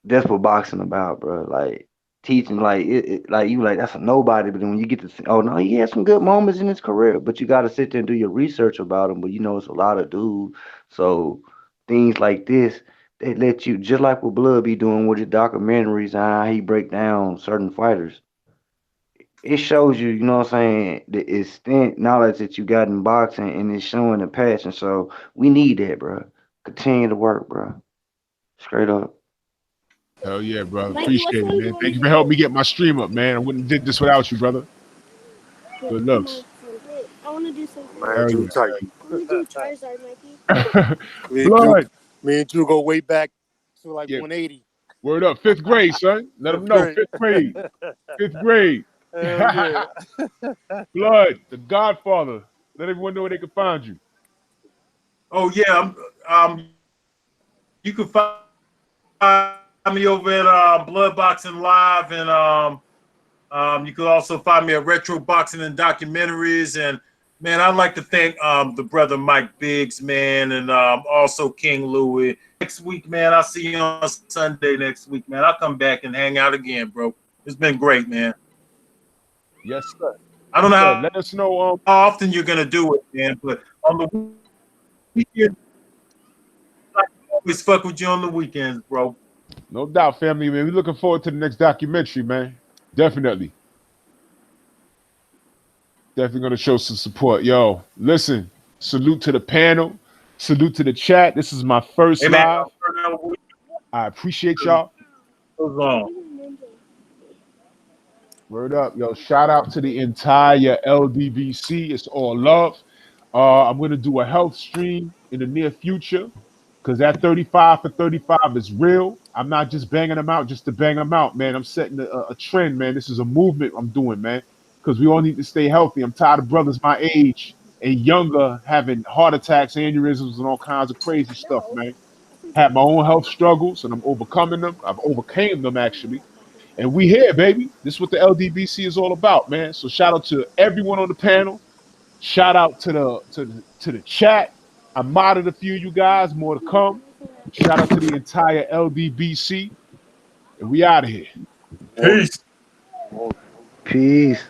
that's what boxing about, bro. Like teaching, like like you like that's a nobody, but then when you get to see, oh no, he had some good moments in his career, but you got to sit there and do your research about him. But you know, it's a lot of dudes, so things like this. They let you, just like what Blood be doing with his documentaries and how he break down certain fighters. It shows you, you know what I'm saying, the extent knowledge that you got in boxing, and it's showing the passion. So we need that, bro. Continue to work, bro. Straight up. Hell yeah, brother. Mikey, Appreciate what's it, one man. you Thank you want for helping me get my stream up, man. I wouldn't have did this without you, brother. to Good looks. I want to do something. Man, Hell Drew yeah. tight. I want to do Charizard, Mikey. Blood. Me and Drew go way back to like Yeah. 180. Word up. 5th grade, son. Let them know. 5th grade. 5th grade. Hell yeah. Blood, the Godfather. Let everyone know where they can find you. Oh yeah, you can find me over at Blood Boxing Live, and you can also find me at Retro Boxing and Documentaries. And man, I'd like to thank the brother Mike Biggs, man, and also King Louis. Next week, man, I'll see you on Sunday next week, man. I'll come back and hang out again, bro. It's been great, man. Yes, sir. I don't know how Let us know. often you're gonna do it, man, but on the weekend, I always fuck with you on the weekends, bro. No doubt, family, man. We're looking forward to the next documentary, man. Definitely. Definitely going to show some support. Yo, listen, salute to the panel. Salute to the chat. This is my first Hey, man, live. I appreciate y'all. Word up. Yo, shout out to the entire LDBC. It's all love. I'm going to do a health stream in the near future because that 35 for 35 is real. I'm not just banging them out just to bang them out, man. I'm setting a trend, man. This is a movement I'm doing, man, because we all need to stay healthy. I'm tired of brothers my age and younger having heart attacks, aneurysms, and all kinds of crazy stuff, man. Had my own health struggles, and I'm overcoming them. I've overcame them, actually. And we here, baby. This is what the LDBC is all about, man. So shout out to everyone on the panel. Shout out to the chat. I modded a few of you guys, more to come. Shout out to the entire LDBC. And we out of here. Peace. Peace.